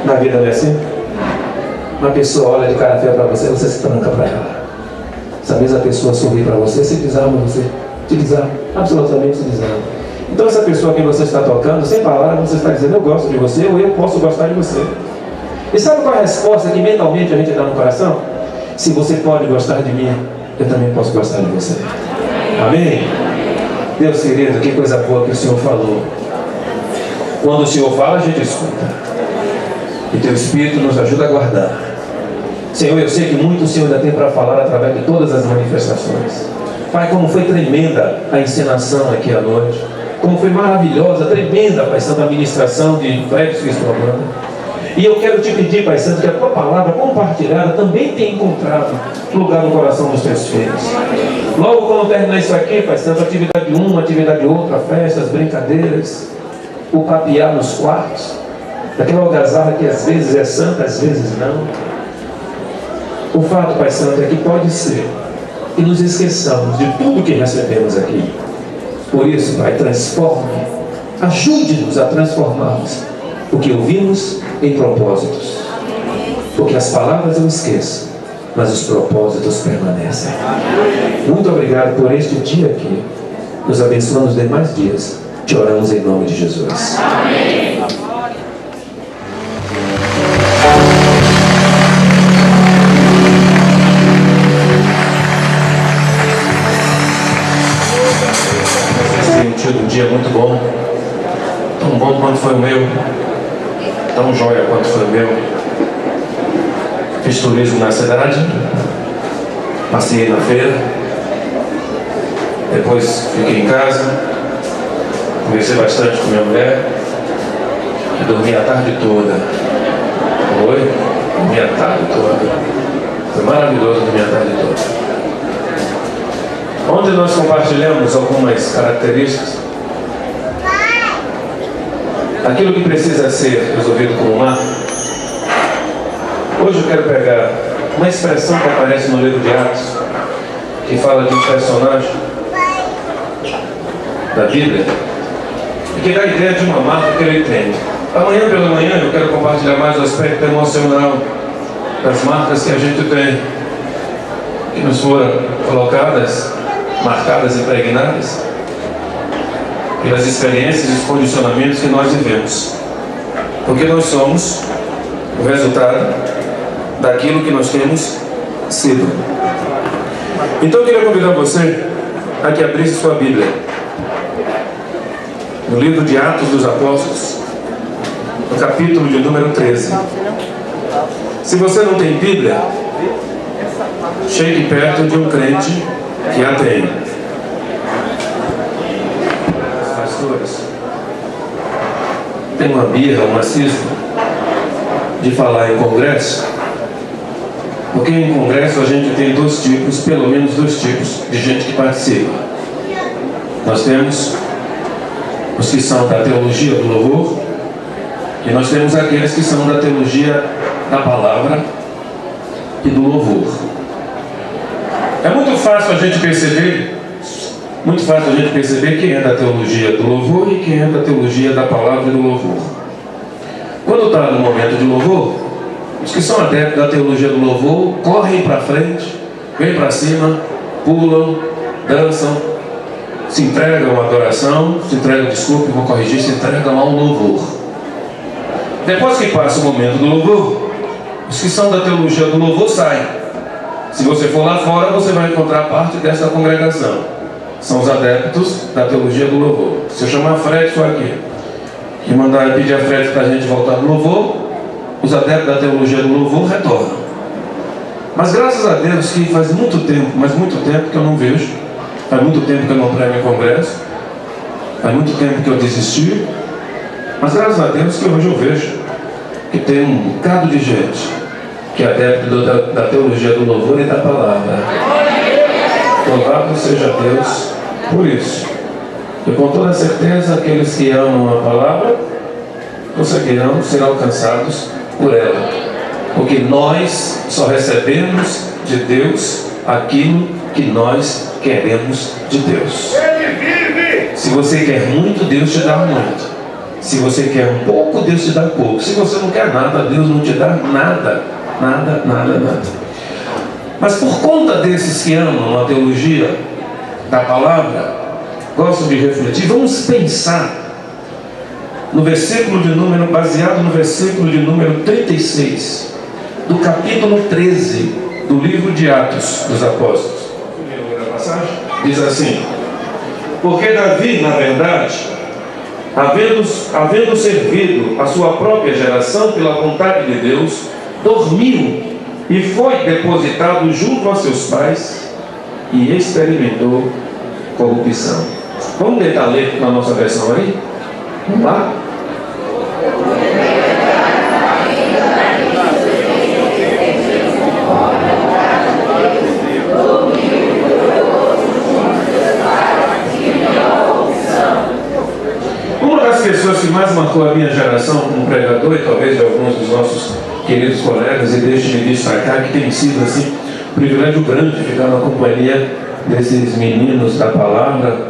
Na vida não é assim? Uma pessoa olha de cara feia para você, você se tranca para ela. Se a mesma pessoa sorri para você, se desarma você, te desarma, absolutamente se desarma. Então essa pessoa que você está tocando, sem palavras, você está dizendo eu gosto de você ou eu posso gostar de você. E sabe qual é a resposta que mentalmente a gente dá no coração? Se você pode gostar de mim, eu também posso gostar de você. Amém? Deus querido, que coisa boa que o Senhor falou. Quando o Senhor fala, a gente escuta. E teu Espírito nos ajuda a guardar. Senhor, eu sei que muito o Senhor ainda tem para falar através de todas as manifestações. Pai, como foi tremenda a encenação aqui à noite. Como foi maravilhosa, tremenda, Pai Santo, a ministração de Flex e sua banda. E eu quero te pedir, Pai Santo, que a tua palavra compartilhada também tenha encontrado lugar no coração dos teus filhos. Logo quando terminar isso aqui, Pai Santo, atividade uma, atividade outra, festas, brincadeiras, o papear nos quartos, daquela algazarra que às vezes é santa, às vezes não. O fato, Pai Santo, é que pode ser que nos esqueçamos de tudo que recebemos aqui. Por isso, Pai, transforme, ajude-nos a transformarmos o que ouvimos em propósitos. Porque as palavras eu esqueço, mas os propósitos permanecem. Muito obrigado por este dia aqui. Nos abençoa nos demais dias. Te oramos em nome de Jesus. Amém. Um dia muito bom, tão bom quanto foi o meu, tão jóia quanto foi o meu. Fiz turismo na cidade, passei na feira, Depois fiquei em casa, conversei bastante com minha mulher e dormi a tarde toda. Oi? Dormi a tarde toda. Foi maravilhoso dormir a tarde toda. Ontem nós compartilhamos algumas características. Aquilo que precisa ser resolvido com o mar. Hoje eu quero pegar uma expressão que aparece no livro de Atos, que fala de um personagem da Bíblia, e que dá a ideia de uma marca que ele tem. Amanhã pela manhã eu quero compartilhar mais o aspecto emocional das marcas que a gente tem, que nos foram colocadas, marcadas, impregnadas pelas experiências e os condicionamentos que nós vivemos. Porque nós somos o resultado daquilo que nós temos sido. Então eu queria convidar você a que abrisse sua Bíblia no livro de Atos dos Apóstolos, no capítulo de número 13. Se você não tem Bíblia, chegue perto de um crente que a tem. Pastores, tem uma birra, uma cisma de falar em congresso, porque em congresso a gente tem dois tipos, pelo menos dois tipos de gente que participa. Nós temos os que são da teologia do louvor, e nós temos aqueles que são da teologia da palavra e do louvor. É muito fácil a gente perceber quem é da teologia do louvor e quem é da teologia da palavra e do louvor. Quando está no momento de louvor, os que são adeptos da teologia do louvor correm para frente, vêm para cima, pulam, dançam, se entregam à adoração, se entregam, desculpe, vou corrigir, se entregam ao louvor. Depois que passa o momento do louvor, os que são da teologia do louvor saem. Se você for lá fora, você vai encontrar parte dessa congregação. São os adeptos da teologia do louvor. Se eu chamar a Fred, só aqui, e mandar pedir a Fred para a gente voltar no louvor, os adeptos da teologia do louvor retornam. Mas graças a Deus que faz muito tempo, mas muito tempo que eu não vejo, faz muito tempo que eu não prego em congresso, faz muito tempo que eu desisti, mas graças a Deus que hoje eu vejo que tem um bocado de gente que é adepto da teologia do louvor e da palavra. Louvado seja Deus por isso. E com toda certeza, aqueles que amam a palavra conseguirão ser alcançados por ela. Porque nós só recebemos de Deus aquilo que nós queremos de Deus. Se você quer muito, Deus te dá muito. Se você quer um pouco, Deus te dá pouco. Se você não quer nada, Deus não te dá nada. Nada, nada, nada. Mas por conta desses que amam a teologia da palavra, gostam de refletir, vamos pensar no versículo de número, baseado no versículo de número 36, do capítulo 13 do livro de Atos dos Apóstolos. Diz assim: porque Davi, na verdade, havendo servido a sua própria geração pela vontade de Deus, dormiu e foi depositado junto a seus pais e experimentou corrupção. Vamos tentar ler na nossa versão aí? Vamos lá? Uma das pessoas que mais marcou a minha geração como pregador, e talvez de alguns dos nossos queridos colegas, e deixe-me destacar que tem sido assim um privilégio grande ficar na companhia desses meninos da palavra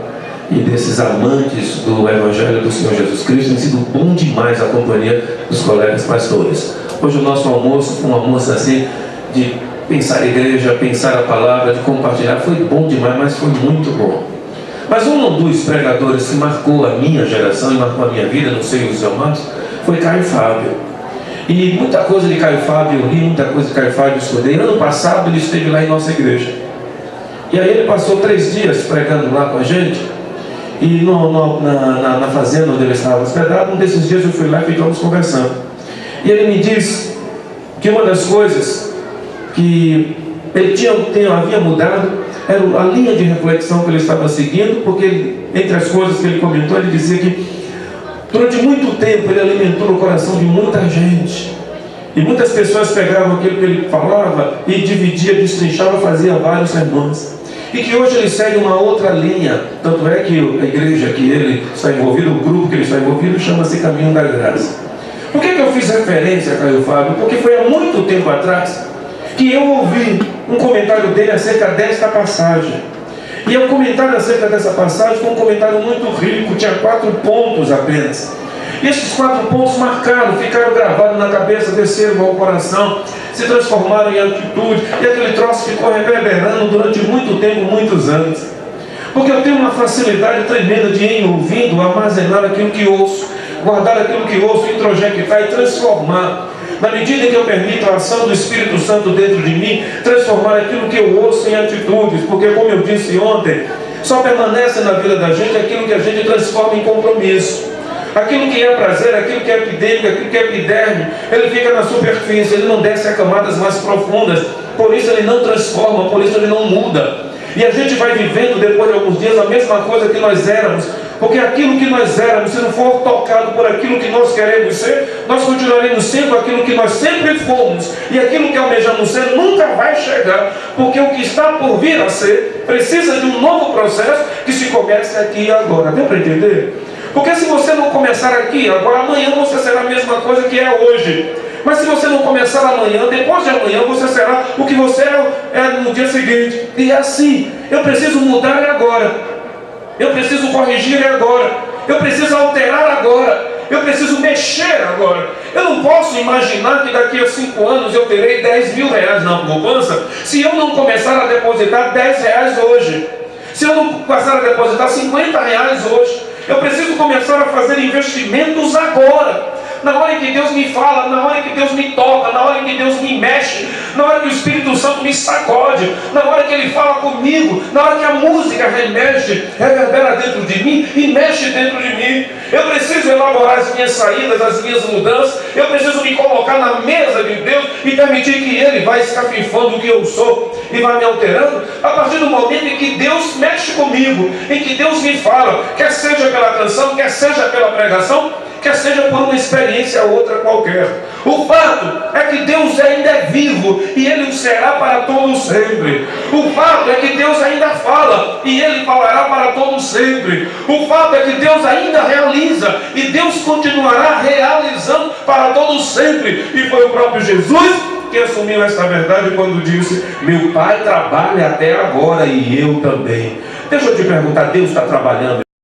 e desses amantes do Evangelho do Senhor Jesus Cristo. Tem sido bom demais a companhia dos colegas pastores. Hoje o nosso almoço foi um almoço assim de pensar a igreja, pensar a palavra, de compartilhar. Foi bom demais, mas foi muito bom. Mas um dos pregadores que marcou a minha geração e marcou a minha vida, não sei os irmãos, foi Caio Fábio. E muita coisa de Caio Fábio eu li, muita coisa de Caio Fábio eu estudei. Ano passado ele esteve lá em nossa igreja. E aí ele passou 3 dias pregando lá com a gente. E na fazenda onde ele estava hospedado, um desses dias eu fui lá e ficamos conversando. E ele me disse que uma das coisas que ele havia mudado era a linha de reflexão que ele estava seguindo, porque entre as coisas que ele comentou, ele dizia que durante muito tempo ele alimentou o coração de muita gente. E muitas pessoas pegavam aquilo que ele falava e dividia, destrinchava, fazia vários sermões. E que hoje ele segue uma outra linha. Tanto é que a igreja que ele está envolvido, o grupo que ele está envolvido, chama-se Caminho da Graça. Por que eu fiz referência a Caio Fábio? Porque foi há muito tempo atrás que eu ouvi um comentário dele acerca desta passagem. E o comentário acerca dessa passagem foi um comentário muito rico, tinha 4 pontos apenas. E esses 4 pontos marcaram, ficaram gravados na cabeça, desceram ao coração, se transformaram em atitude, e aquele troço ficou reverberando durante muito tempo, muitos anos. Porque eu tenho uma facilidade tremenda de, em ouvindo, armazenar aquilo que ouço, guardar aquilo que ouço, introjectar e transformar. Na medida em que eu permito a ação do Espírito Santo dentro de mim, transformar aquilo que eu ouço em atitudes, porque como eu disse ontem, só permanece na vida da gente aquilo que a gente transforma em compromisso. Aquilo que é prazer, aquilo que é epidêmico, aquilo que é epiderme, ele fica na superfície, ele não desce a camadas mais profundas, por isso ele não transforma, por isso ele não muda. E a gente vai vivendo depois de alguns dias a mesma coisa que nós éramos, porque aquilo que nós éramos, se não for tocado por aquilo que nós queremos ser, nós continuaremos sendo aquilo que nós sempre fomos, e aquilo que almejamos ser nunca vai chegar, porque o que está por vir a ser precisa de um novo processo que se comece aqui e agora. Deu para entender? Porque se você não começar aqui agora, amanhã você será a mesma coisa que é hoje. Mas se você não começar amanhã, depois de amanhã você será o que você é no dia seguinte. E é assim, eu preciso mudar agora, eu preciso corrigir agora, eu preciso alterar agora, eu preciso mexer agora. Eu não posso imaginar que daqui a 5 anos eu terei 10 mil reais na poupança se eu não começar a depositar 10 reais hoje, se eu não começar a depositar 50 reais hoje. Eu preciso começar a fazer investimentos agora. Na hora em que Deus me fala, na hora em que Deus me toca, na hora em que Deus me mexe, na hora que o Espírito Santo me sacode, na hora que Ele fala comigo, na hora que a música remexe, reverbera dentro de mim e mexe dentro de mim. Eu preciso elaborar as minhas saídas, as minhas mudanças, eu preciso me colocar na mesa de Deus e permitir que Ele vai escafifando o que eu sou e vai me alterando, a partir do momento em que Deus mexe comigo, em que Deus me fala, quer seja pela canção, quer seja pela pregação, quer seja por uma experiência ou outra qualquer. O fato é que Deus ainda é vivo e Ele o será para todo sempre. O fato é que Deus ainda fala e Ele falará para todo sempre. O fato é que Deus ainda realiza e Deus continuará realizando para todo sempre. E foi o próprio Jesus que assumiu esta verdade quando disse: meu Pai trabalha até agora e eu também. Deixa eu te perguntar, Deus está trabalhando